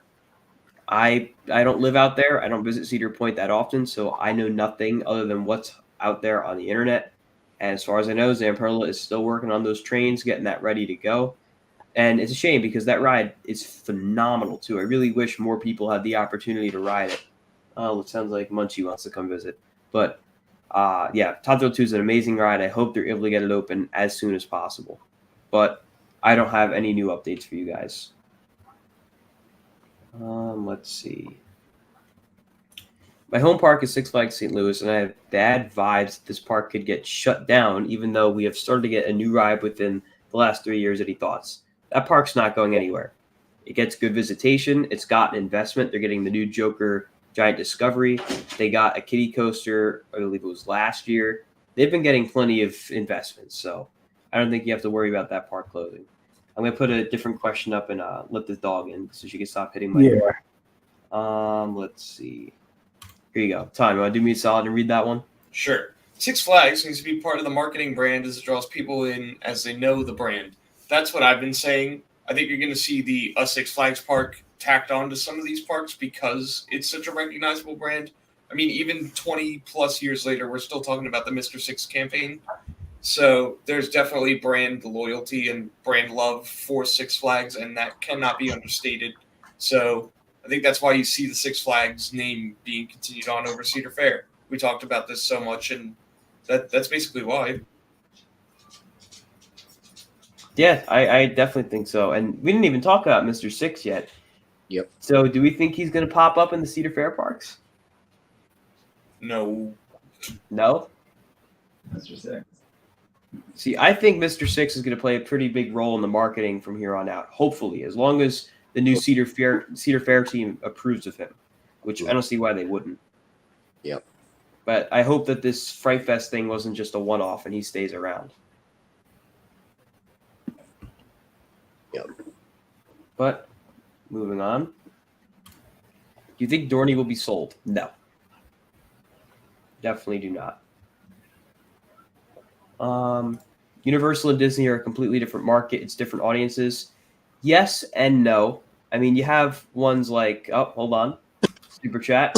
I don't live out there. I don't visit Cedar Point that often, so I know nothing other than what's out there on the internet. And as far as I know, Zamperla is still working on those trains, getting that ready to go. And it's a shame because that ride is phenomenal, too. I really wish more people had the opportunity to ride it. Oh, it sounds like Munchie wants to come visit. But, Top Thrill 2 is an amazing ride. I hope they're able to get it open as soon as possible. But I don't have any new updates for you guys. Let's see. My home park is Six Flags St. Louis, and I have bad vibes that this park could get shut down, even though we have started to get a new ride within the last 3 years. Any thoughts? That park's not going anywhere. It gets good visitation. It's got an investment. They're getting the new Joker Giant Discovery. They got a kiddie coaster, I believe it was last year. They've been getting plenty of investments, so I don't think you have to worry about that park closing. I'm going to put a different question up and let this dog in so she can stop hitting my door. Let's see. Here you go. Tom, you want to do me a solid and read that one? Sure. Six Flags needs to be part of the marketing brand as it draws people in as they know the brand. That's what I've been saying. I think you're going to see the Six Flags park tacked on to some of these parks because it's such a recognizable brand. I mean, even 20 plus years later, we're still talking about the Mr. Six campaign. So there's definitely brand loyalty and brand love for Six Flags, and that cannot be understated. So I think that's why you see the Six Flags name being continued on over Cedar Fair. We talked about this so much, and that's basically why. Yeah, I definitely think so. And we didn't even talk about Mr. Six yet. Yep. So do we think he's going to pop up in the Cedar Fair parks? No. No? Mr. Six. See, I think Mr. Six is going to play a pretty big role in the marketing from here on out, hopefully, as long as the new Cedar Fair team approves of him, which I don't see why they wouldn't. Yep. But I hope that this Fright Fest thing wasn't just a one-off and he stays around. Yep. But moving on. Do you think Dorney will be sold? No. Definitely do not. Universal and Disney are a completely different market. It's different audiences. Yes and no. I mean, you have ones like, hold on. Super chat.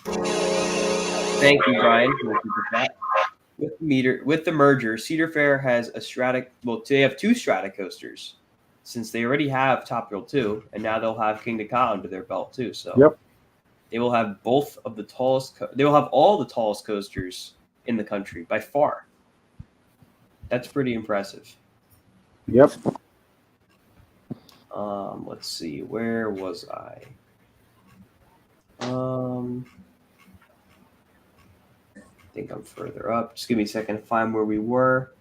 Thank you, Brian, for the super chat. With the merger, Cedar Fair has they have two Strata coasters since they already have Top Thrill 2, and now they'll have King Ka under their belt too. So they will have both of the tallest. They will have all the tallest coasters in the country by far. That's pretty impressive. Yep. Let's see. Where was I? think I'm further up. Just give me a second to find where we were.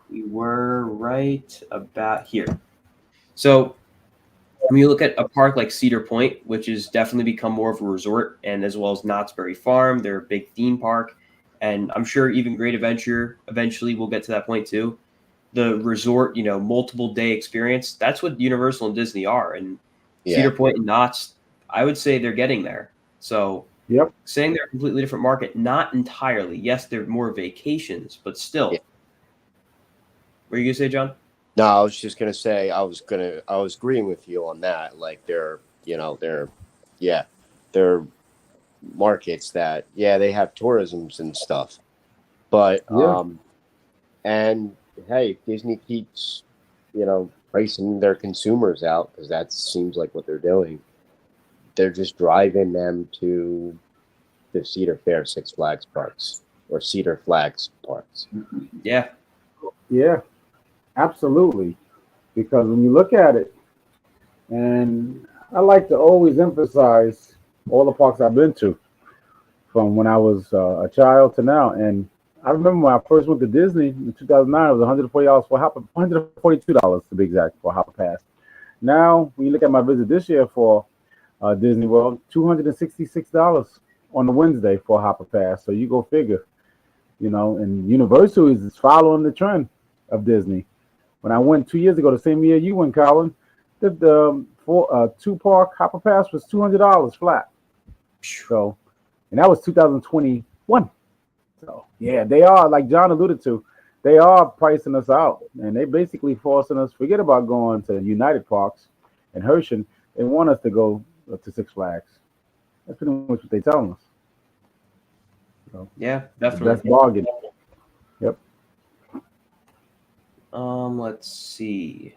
We were right about here. So when you look at a park like Cedar Point, which has definitely become more of a resort, and as well as Knott's Berry Farm, they're a big theme park. And I'm sure even Great Adventure eventually will get to that point too. The resort, multiple day experience, that's what Universal and Disney are. And Cedar Point and Knott's, I would say they're getting there. So saying they're a completely different market, not entirely. Yes, they're more vacations, but still. What are you going to say, John? No, I was just gonna say I was agreeing with you on that. Like they're markets that they have tourisms and stuff, but and hey, Disney keeps pricing their consumers out because that seems like what they're doing. They're just driving them to the Cedar Fair Six Flags parks or Cedar Flags parks. Yeah. Absolutely, because when you look at it, and I like to always emphasize all the parks I've been to from when I was a child to now. And I remember when I first went to Disney in 2009, it was $140 for a hopper, $142 to be exact for a hopper pass. Now, when you look at my visit this year for Disney World, $266 on the Wednesday for a hopper pass. So you go figure, and Universal is following the trend of Disney. When I went 2 years ago, the same year you went, Colin, the two-park hopper pass was $200 flat. So, and that was 2021. So, they are, like John alluded to, they are pricing us out, and they basically forcing us, forget about going to United Parks and Hershey. They want us to go to Six Flags. That's pretty much what they're telling us. So, yeah, definitely. Best bargain. Yep. Let's see.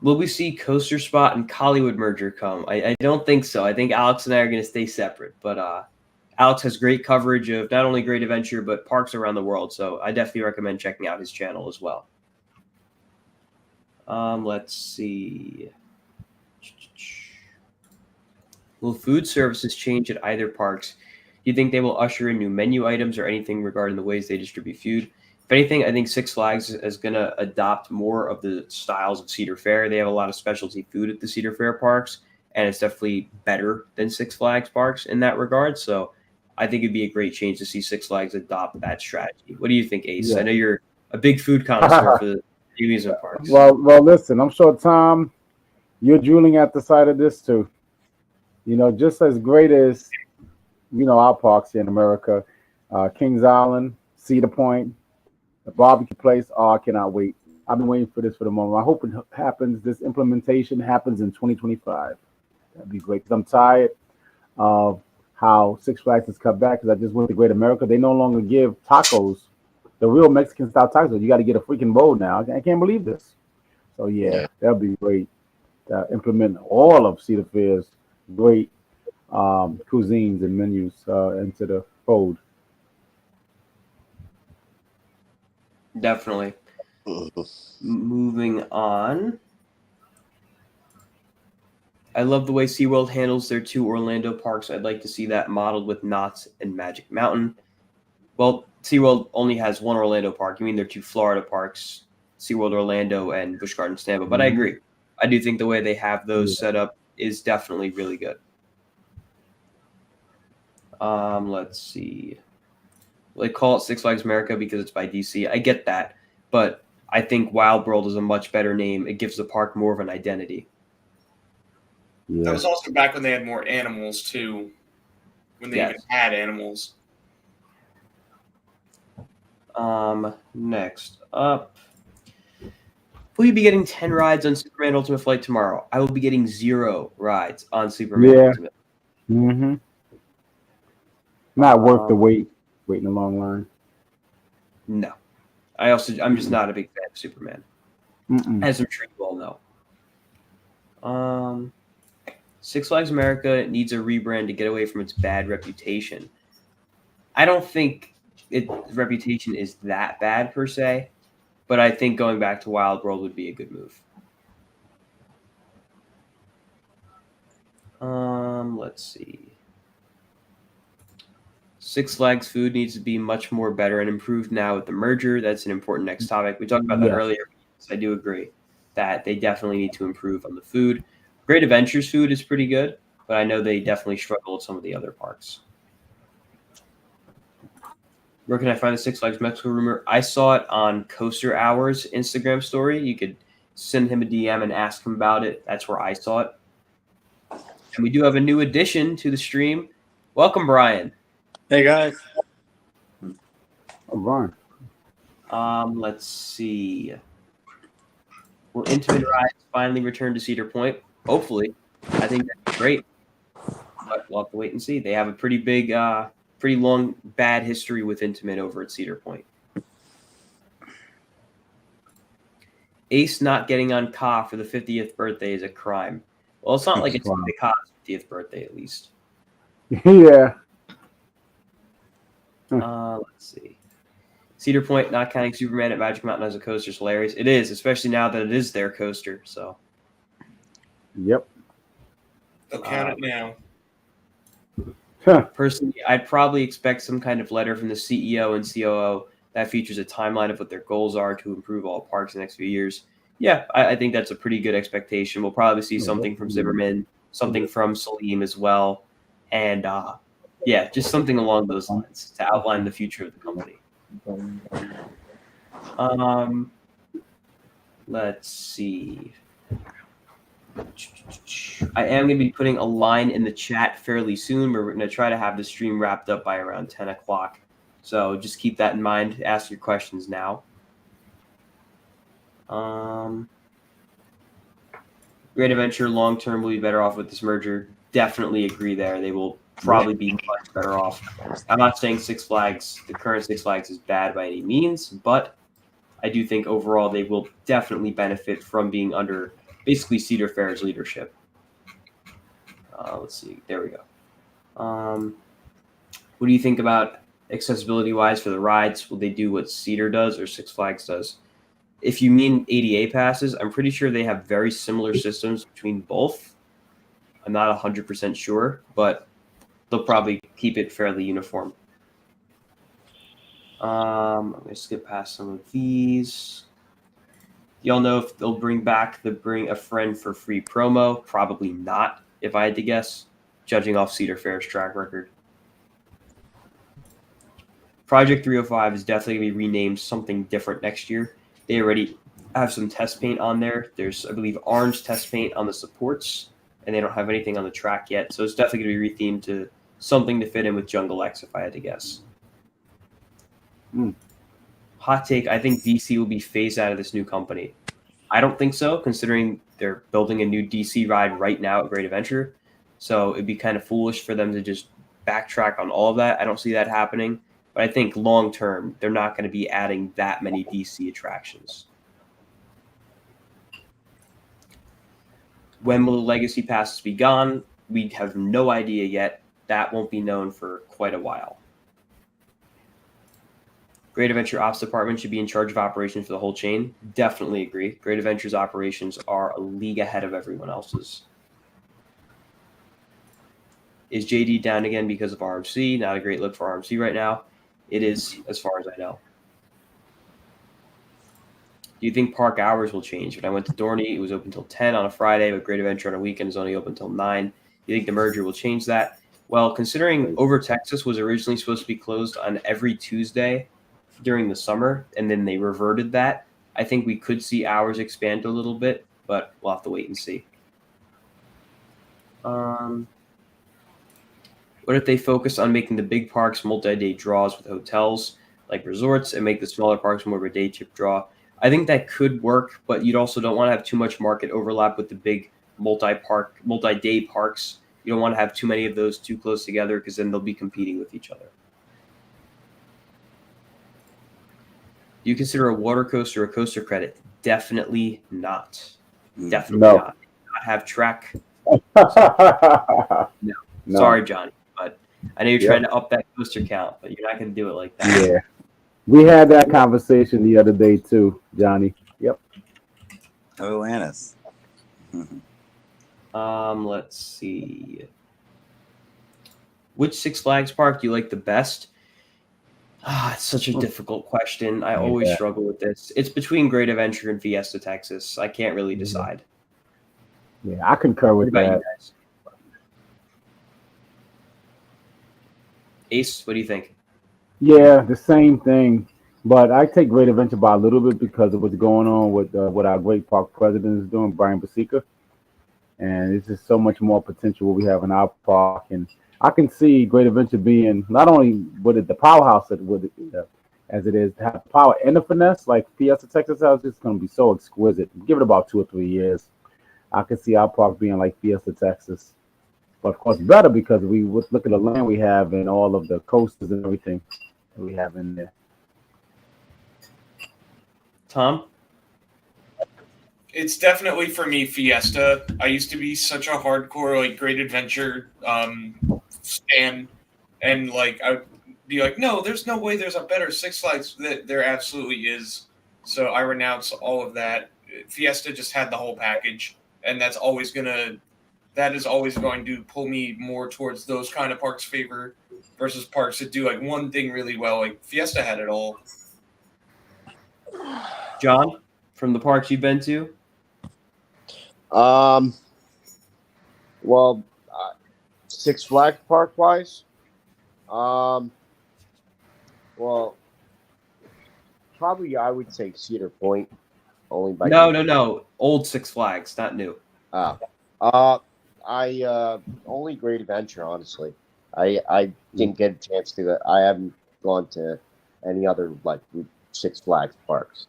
Will we see Coaster Spot and Collywood merger come? I don't think so. I think Alex and I are going to stay separate. But Alex has great coverage of not only Great Adventure, but parks around the world. So I definitely recommend checking out his channel as well. Let's see. Will food services change at either parks? Do you think they will usher in new menu items or anything regarding the ways they distribute food? If anything, I think Six Flags is going to adopt more of the styles of Cedar Fair. They have a lot of specialty food at the Cedar Fair parks, and it's definitely better than Six Flags parks in that regard. So I think it'd be a great change to see Six Flags adopt that strategy. What do you think, Ace? I know you're a big food connoisseur for the amusement parks. Well, listen, I'm sure, Tom, you're drooling at the sight of this too. Just as great as, our parks here in America, Kings Island, Cedar Point, the barbecue place. Oh, I cannot wait. I've been waiting for this for the moment. I hope it happens. This implementation happens in 2025. That'd be great because I'm tired of how Six Flags has cut back. Because I just went to Great America. They no longer give tacos, the real Mexican style tacos. You got to get a freaking bowl now. I can't believe this. So that'd be great. Implement all of Cedar Fair's great cuisines and menus into the fold. Definitely. Moving on. I love the way SeaWorld handles their two Orlando parks. I'd like to see that modeled with Knott's and Magic Mountain. Well, SeaWorld only has one Orlando park. You mean they're two Florida parks, SeaWorld Orlando and Busch Gardens Tampa. But I agree. I do think the way they have those set up is definitely really good. Let's see. They call it Six Flags America because it's by DC. I get that. But I think Wild World is a much better name. It gives the park more of an identity. Yeah. That was also back when they had more animals, too. When they even had animals. Next up. Will you be getting 10 rides on Superman Ultimate Flight tomorrow? I will be getting 0 rides on Superman Ultimate. Mm-hmm. Not worth the wait in a long line. No. I'm just not a big fan of Superman. As I'm sure you all know. Six Flags America needs a rebrand to get away from its bad reputation. I don't think its reputation is that bad per se, but I think going back to Wild World would be a good move. Let's see. Six Flags food needs to be much more better and improved now with the merger. That's an important next topic. We talked about that earlier. So I do agree that they definitely need to improve on the food. Great Adventures food is pretty good, but I know they definitely struggle with some of the other parks. Where can I find the Six Flags Mexico rumor? I saw it on Coaster Hours Instagram story. You could send him a DM and ask him about it. That's where I saw it. And we do have a new addition to the stream. Welcome, Brian. Hey guys. Oh, Brian. Let's see. Will Intimate Rides finally return to Cedar Point? Hopefully. I think that'd be great. But we'll have to wait and see. They have a pretty big, pretty long, bad history with Intimate over at Cedar Point. Ace not getting on Ka for the 50th birthday is a crime. Well, it's not like it's the Ka's 50th birthday, at least. Yeah. Let's see. Cedar Point not counting Superman at Magic Mountain as a coaster is hilarious. It is, especially now that it is their coaster. So. Yep. They'll count it now. Personally, I'd probably expect some kind of letter from the CEO and COO that features a timeline of what their goals are to improve all parks in the next few years. Yeah, I think that's a pretty good expectation. We'll probably see something from Zimmerman, something from Salim as well. And yeah, just something along those lines to outline the future of the company. Let's see. I am going to be putting a line in the chat fairly soon. We're going to try to have the stream wrapped up by around 10 o'clock. So just keep that in mind. Ask your questions now. Great Adventure long-term will be better off with this merger. Definitely agree there. They will probably be much better off. I'm not saying Six Flags, the current Six Flags is bad by any means, but I do think overall they will definitely benefit from being under basically Cedar Fair's leadership. Let's see. There we go. What do you think about accessibility-wise for the rides? Will they do what Cedar does or Six Flags does? If you mean ADA passes, I'm pretty sure they have very similar systems between both. I'm not 100% sure, but they'll probably keep it fairly uniform. I'm going to skip past some of these. Y'all know if they'll bring back the Bring a Friend for Free promo? Probably not, if I had to guess, judging off Cedar Fair's track record. Project 305 is definitely going to be renamed something different next year. They already have some test paint on there. There's, I believe, orange test paint on the supports, and they don't have anything on the track yet. So it's definitely going to be rethemed to something to fit in with Jungle X, if I had to guess. Hot take, I think DC will be phased out of this new company. I don't think so, considering they're building a new DC ride right now at Great Adventure. So it'd be kind of foolish for them to just backtrack on all of that. I don't see that happening. But I think long term, they're not going to be adding that many DC attractions. When will the Legacy Passes be gone? We have no idea yet. That won't be known for quite a while. Great Adventure Ops Department should be in charge of operations for the whole chain. Definitely agree. Great Adventure's operations are a league ahead of everyone else's. Is JD down again because of RMC? Not a great look for RMC right now. It is, as far as I know. Do you think park hours will change? When I went to Dorney, it was open until 10 on a Friday, but Great Adventure on a weekend is only open until 9. Do you think the merger will change that? Well, considering Over Texas was originally supposed to be closed on every Tuesday during the summer, and then they reverted that, I think we could see hours expand a little bit, but we'll have to wait and see. What if they focus on making the big parks multi-day draws with hotels like resorts and make the smaller parks more of a day trip draw? I think that could work, but you'd also don't want to have too much market overlap with the big multi-day parks. You don't want to have too many of those too close together because then they'll be competing with each other. Do you consider a water coaster a coaster credit? Definitely not. Definitely not. Not have track. No. Sorry, Johnny, but I know you're trying to up that coaster count, but you're not going to do it like that. Yeah. We had that conversation the other day too, Johnny. Yep. Oh, Annis. Let's see. which Six Flags park do you like the best? It's such a difficult question. I always struggle with this. It's between Great Adventure and Fiesta, Texas. I can't really decide. Yeah, I concur What with about you that. guys? Ace, what do you think? Yeah, the same thing. But I take Great Adventure by a little bit because of what's going on with what our great park president is doing, Brian Basica. And it's just so much more potential what we have in our park. And I can see Great Adventure being not only with it the powerhouse that would as it is to have power and the finesse like Fiesta Texas House. It's going to be so exquisite. Give it about 2 or 3 years. I can see our park being like Fiesta Texas, but of course better because we look at the land we have and all of the coasters and everything that we have in there. Tom? It's definitely for me Fiesta. I used to be such a hardcore like Great Adventure stan, and like I would be like, no, there's no way there's a better Six Flags. There absolutely is. So I renounce all of that. Fiesta just had the whole package, and that is always going to pull me more towards those kind of parks' favor versus parks that do like one thing really well. Like Fiesta had it all. John, from the parks you've been to? Well, Six Flags park wise, well, probably I would say Cedar Point, only by No. Old Six Flags, not new. I only Great Adventure, honestly. I didn't get a chance to. I haven't gone to any other like Six Flags parks.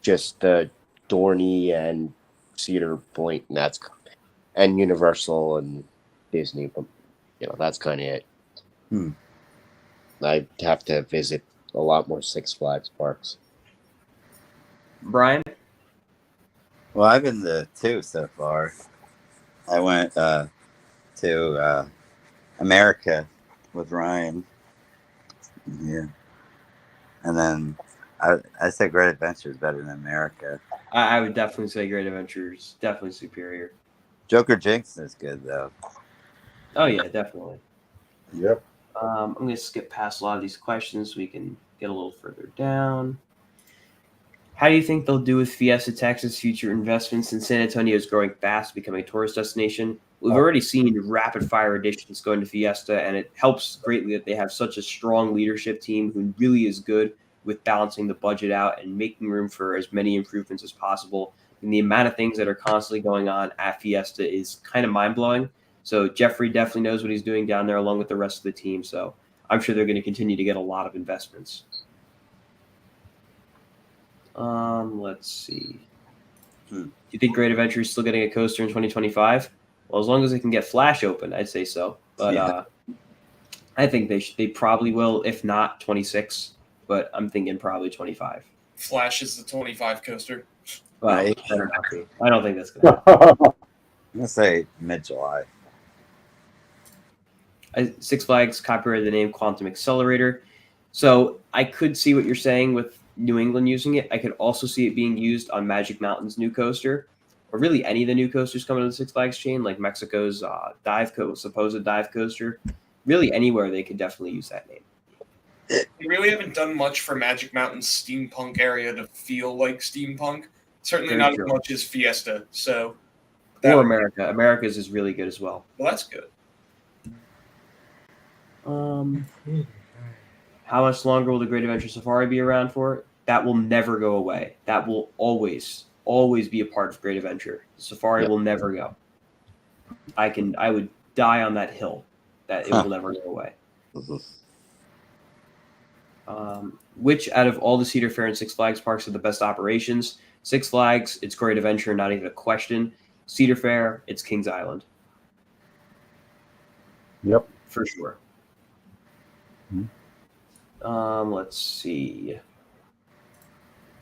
Just Dorney and Cedar Point, and Universal and Disney, but that's kind of it. I have to visit a lot more Six Flags parks. Brian? Well, I've been to 2 so far. I went to America with Ryan. Yeah. And then I said Great Adventure is better than America. I would definitely say Great Adventure is definitely superior. Joker Jinx is good, though. Oh, yeah, definitely. Yep. I'm going to skip past a lot of these questions so we can get a little further down. How do you think they'll do with Fiesta Texas' future investments since San Antonio is growing fast, becoming a tourist destination? We've already seen rapid-fire additions going to Fiesta, and it helps greatly that they have such a strong leadership team who really is good with balancing the budget out and making room for as many improvements as possible. And the amount of things that are constantly going on at Fiesta is kind of mind-blowing. So Jeffrey definitely knows what he's doing down there along with the rest of the team. So I'm sure they're going to continue to get a lot of investments. Let's see. Do you think Great Adventure is still getting a coaster in 2025? Well, as long as they can get Flash open, I'd say so. But I think they probably will, if not 26. But I'm thinking probably 25. Flash is the 25 coaster. Well, it better not be. I don't think that's going to happen. I'm going to say mid-July. Six Flags copyrighted the name Quantum Accelerator. So I could see what you're saying with New England using it. I could also see it being used on Magic Mountain's new coaster, or really any of the new coasters coming to the Six Flags chain, like Mexico's supposed dive coaster. Really anywhere they could definitely use that name. They really haven't done much for Magic Mountain's steampunk area to feel like steampunk. Certainly not as much as Fiesta. So, or America. America's is really good as well. Well, that's good. How much longer will the Great Adventure Safari be around for? That will never go away. That will always be a part of Great Adventure. The Safari will never go. I would die on that hill that it will never go away. Which out of all the Cedar Fair and Six Flags parks are the best operations? Six Flags, it's Great Adventure, not even a question. Cedar Fair, it's Kings Island. Yep. For sure. Let's see.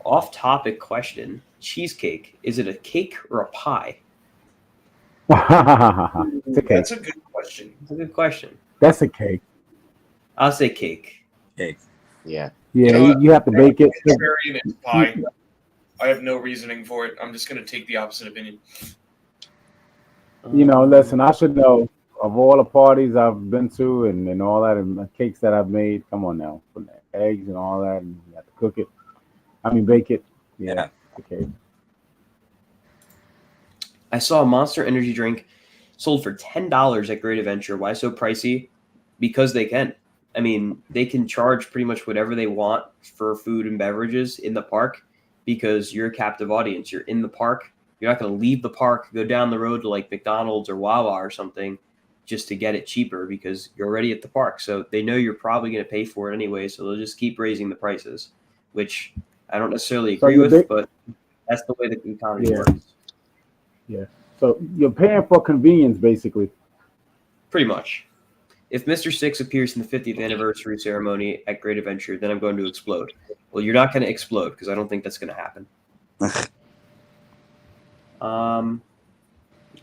Off-topic question. Cheesecake. Is it a cake or a pie? It's a cake. That's a good question. That's a good question. That's a cake. I'll say cake. Cake. Yeah. Yeah, you have to bake it. It's pie. I have no reasoning for it. I'm just going to take the opposite opinion. Listen, I should know. of all the parties I've been to and all that and the cakes that I've made, come on now, put the eggs and all that, and you have to cook it. I mean, bake it. Yeah. Okay. I saw a Monster Energy drink sold for $10 at Great Adventure. Why so pricey? Because they can. I mean, they can charge pretty much whatever they want for food and beverages in the park because you're a captive audience. You're in the park. You're not going to leave the park, go down the road to like McDonald's or Wawa or something just to get it cheaper because you're already at the park. So they know you're probably going to pay for it anyway. So they'll just keep raising the prices, which I don't necessarily agree with, but that's the way the economy works. Yeah. So you're paying for convenience, basically. Pretty much. If Mr. Six appears in the 50th anniversary ceremony at Great Adventure, then I'm going to explode. Well, you're not going to explode because I don't think that's going to happen. Let's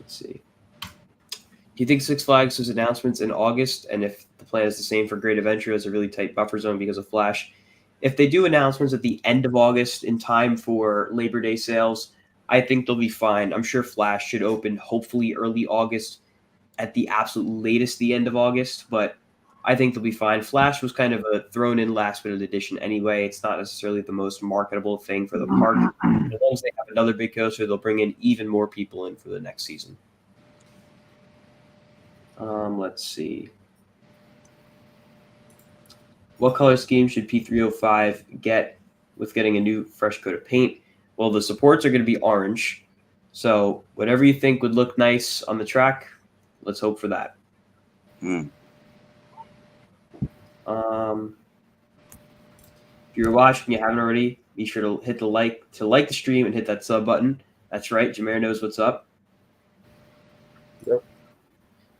see. Do you think Six Flags' announcements in August, and if the plan is the same for Great Adventure as a really tight buffer zone because of Flash, if they do announcements at the end of August in time for Labor Day sales, I think they'll be fine. I'm sure Flash should open hopefully early August, at the absolute latest the end of August, but I think they'll be fine. Flash was kind of a thrown in last minute addition anyway. It's not necessarily the most marketable thing for the park. As long as they have another big coaster, they'll bring in even more people in for the next season. Let's see. What color scheme should P305 get with getting a new fresh coat of paint? Well, the supports are going to be orange. So whatever you think would look nice on the track, let's hope for that. If you're watching and you haven't already, be sure to hit the like the stream and hit that sub button. That's right. Jameer knows what's up. Yep.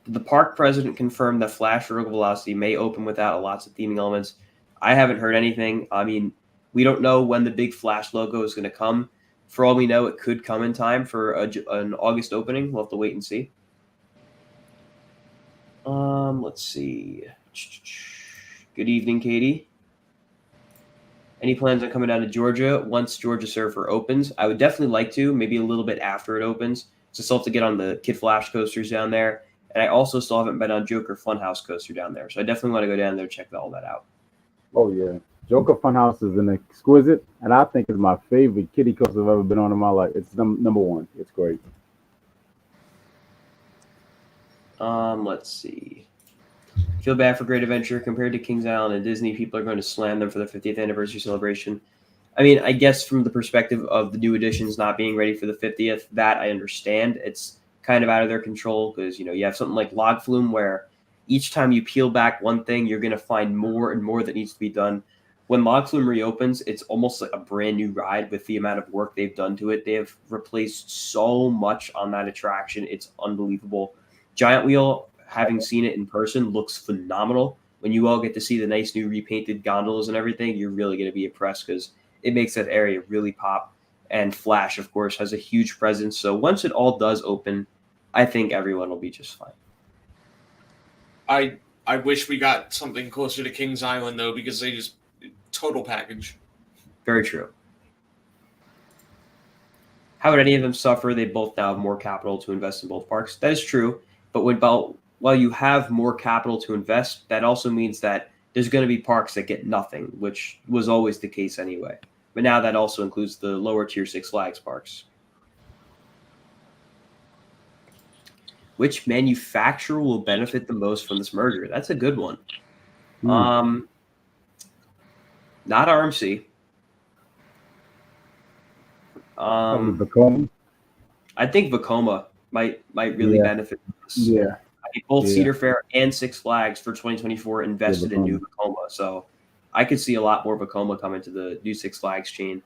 Did the park president confirm that Flash Vertical Velocity may open without lots of theming elements? I haven't heard anything. I mean, we don't know when the big Flash logo is going to come. For all we know, it could come in time for an August opening. We'll have to wait and see. Let's see. Good evening, Katie. Any plans on coming down to Georgia once Georgia Surfer opens? I would definitely like to, maybe a little bit after it opens. So I still have to get on the Kid Flash coasters down there. And I also still haven't been on Joker Funhouse coaster down there. So I definitely want to go down there and check all that out. Oh, yeah. Joker Funhouse is an exquisite, and I think it's my favorite kiddie coaster I've ever been on in my life. It's number one. It's great. Let's see. Feel bad for Great Adventure compared to Kings Island and Disney. People are going to slam them for the 50th anniversary celebration. I mean, I guess from the perspective of the new editions not being ready for the 50th, that I understand. It's kind of out of their control because, you have something like Log Flume where each time you peel back one thing, you're going to find more and more that needs to be done. When Log Flume reopens, it's almost like a brand new ride with the amount of work they've done to it. They have replaced so much on that attraction. It's unbelievable. Giant Wheel, having seen it in person, looks phenomenal. When you all get to see the nice new repainted gondolas and everything, you're really going to be impressed because it makes that area really pop. And Flash, of course, has a huge presence. So once it all does open, I think everyone will be just fine. I wish we got something closer to Kings Island, though, because they just total package. Very true. How would any of them suffer? They both now have more capital to invest in both parks. That is true. But while you have more capital to invest, that also means that there's going to be parks that get nothing, which was always the case anyway. But now that also includes the lower tier Six Flags parks. Which manufacturer will benefit the most from this merger? That's a good one. Not RMC. Vekoma. I think Vekoma might really benefit from this. Yeah. I think both Cedar Fair and Six Flags for 2024 invested in new Vekoma. So I could see a lot more Vekoma coming to the new Six Flags chain.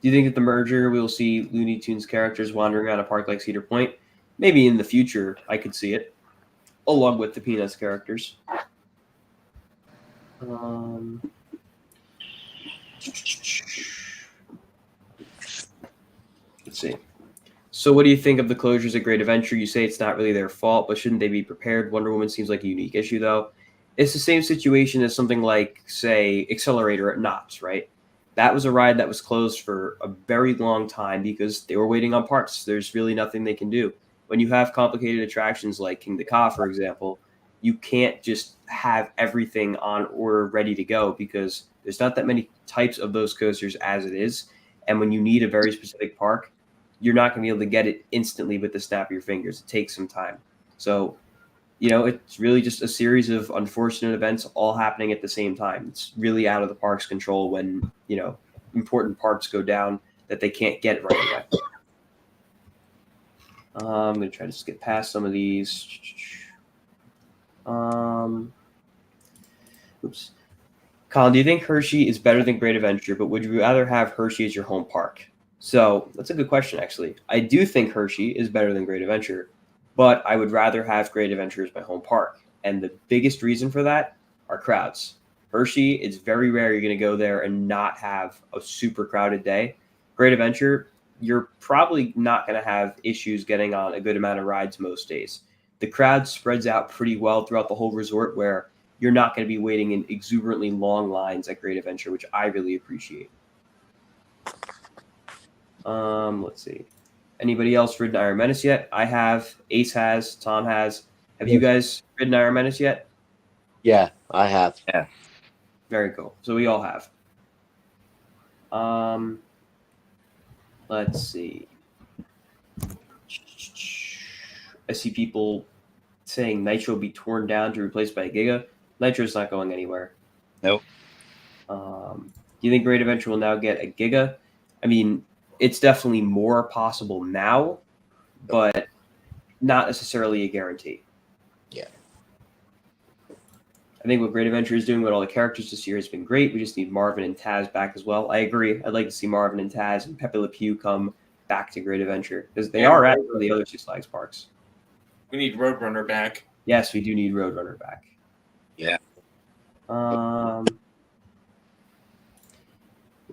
Do you think that the merger we'll see Looney Tunes characters wandering around a park like Cedar Point? Maybe in the future, I could see it, along with the Peanuts characters. Let's see. So what do you think of the closures at Great Adventure? You say it's not really their fault, but shouldn't they be prepared? Wonder Woman seems like a unique issue, though. It's the same situation as something like, say, Accelerator at Knott's, right? That was a ride that was closed for a very long time because they were waiting on parts. There's really nothing they can do. When you have complicated attractions like King the Ka, for example, you can't just have everything on order ready to go because there's not that many types of those coasters as it is. And when you need a very specific park, you're not going to be able to get it instantly with the snap of your fingers. It takes some time. So, it's really just a series of unfortunate events all happening at the same time. It's really out of the park's control when, important parts go down that they can't get right away. I'm going to try to skip past some of these. Oops. Colin, do you think Hershey is better than Great Adventure, but would you rather have Hershey as your home park? So that's a good question, actually. I do think Hershey is better than Great Adventure, but I would rather have Great Adventure as my home park. And the biggest reason for that are crowds. Hershey, it's very rare you're going to go there and not have a super crowded day. Great Adventure, you're probably not going to have issues getting on a good amount of rides most days. The crowd spreads out pretty well throughout the whole resort where you're not going to be waiting in exuberantly long lines at Great Adventure, which I really appreciate. Let's see. Anybody else ridden Iron Menace yet? I have. Ace has. Tom has. Have you guys ridden Iron Menace yet? Yeah, I have. Yeah. Very cool. So we all have. Let's see. I see people saying Nitro be torn down to replace by a Giga. Nitro's not going anywhere. Nope. Do you think Great Adventure will now get a Giga? I mean, it's definitely more possible now, but not necessarily a guarantee. Yeah. I think what Great Adventure is doing with all the characters this year has been great. We just need Marvin and Taz back as well. I agree. I'd like to see Marvin and Taz and Pepe Le Pew come back to Great Adventure because they are at the other Six Flags parks. We need Roadrunner back. Yes, we do need Roadrunner back. Yeah. Will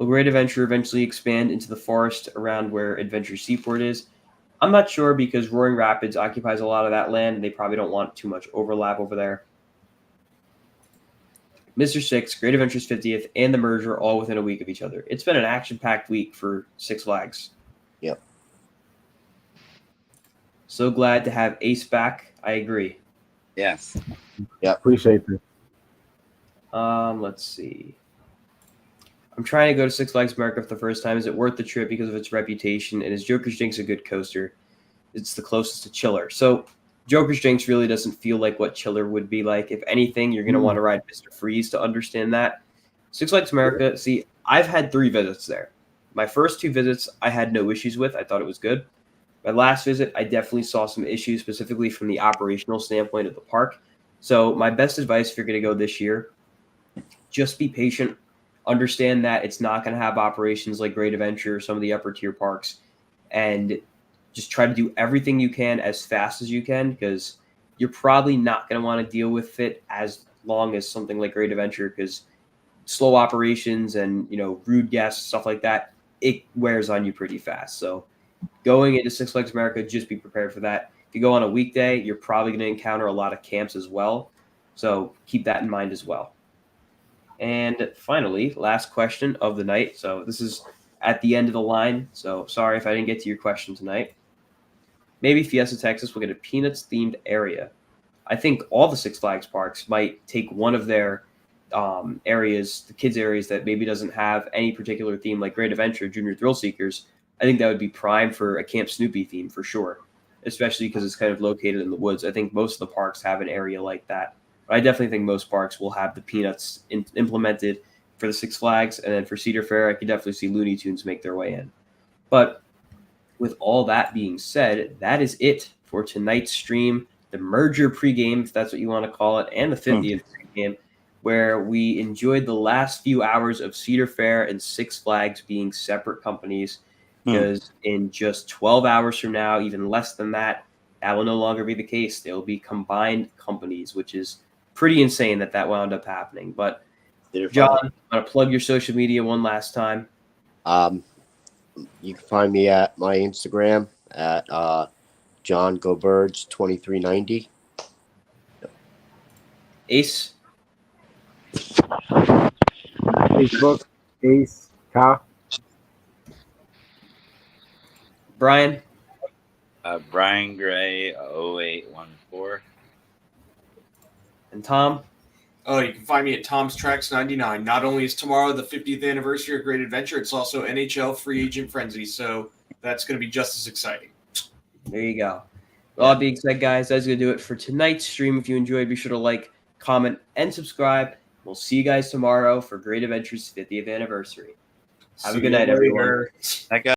Great Adventure eventually expand into the forest around where Adventure Seaport is? I'm not sure because Roaring Rapids occupies a lot of that land and they probably don't want too much overlap over there. Mr. Six, Great Adventure's 50th, and the merger all within a week of each other. It's been an action-packed week for Six Flags. Yep. So glad to have Ace back. I agree. Yes. Yeah, appreciate this. Let's see. I'm trying to go to Six Flags America for the first time. Is it worth the trip because of its reputation? And is Joker's Jinx a good coaster? It's the closest to Chiller. So Joker's Jinx really doesn't feel like what Chiller would be like. If anything, you're going to want to ride Mr. Freeze to understand that. Six Flags America, see, I've had 3 visits there. My first 2 visits, I had no issues with. I thought it was good. My last visit, I definitely saw some issues, specifically from the operational standpoint of the park. So my best advice if you're going to go this year, just be patient. Understand that it's not going to have operations like Great Adventure or some of the upper tier parks. And just try to do everything you can as fast as you can because you're probably not going to want to deal with it as long as something like Great Adventure because slow operations and, rude guests, stuff like that, it wears on you pretty fast. So going into Six Flags America, just be prepared for that. If you go on a weekday, you're probably going to encounter a lot of camps as well. So keep that in mind as well. And finally, last question of the night. So this is at the end of the line. So sorry if I didn't get to your question tonight. Maybe Fiesta Texas will get a Peanuts-themed area. I think all the Six Flags parks might take one of their areas, the kids' areas that maybe doesn't have any particular theme like Great Adventure, Junior Thrill Seekers. I think that would be prime for a Camp Snoopy theme for sure, especially because it's kind of located in the woods. I think most of the parks have an area like that. But I definitely think most parks will have the Peanuts implemented for the Six Flags. And then for Cedar Fair, I could definitely see Looney Tunes make their way in. But with all that being said, that is it for tonight's stream, the merger pregame, if that's what you want to call it, and the 50th pregame, where we enjoyed the last few hours of Cedar Fair and Six Flags being separate companies. Because in just 12 hours from now, even less than that, that will no longer be the case. They will be combined companies, which is pretty insane that wound up happening. But John, I want to plug your social media one last time. You can find me at my Instagram at John Go Birds 2390. Ace. Facebook, Ace Kyle? Brian? Brian Gray 0814. And Tom? Oh, you can find me at Tom's Tracks 99. Not only is tomorrow the 50th anniversary of Great Adventure, it's also NHL Free Agent Frenzy, so that's going to be just as exciting. There you go. With all that being said, guys, that's going to do it for tonight's stream. If you enjoyed, be sure to like, comment, and subscribe. We'll see you guys tomorrow for Great Adventure's 50th anniversary. Have a good night, everyone. That guy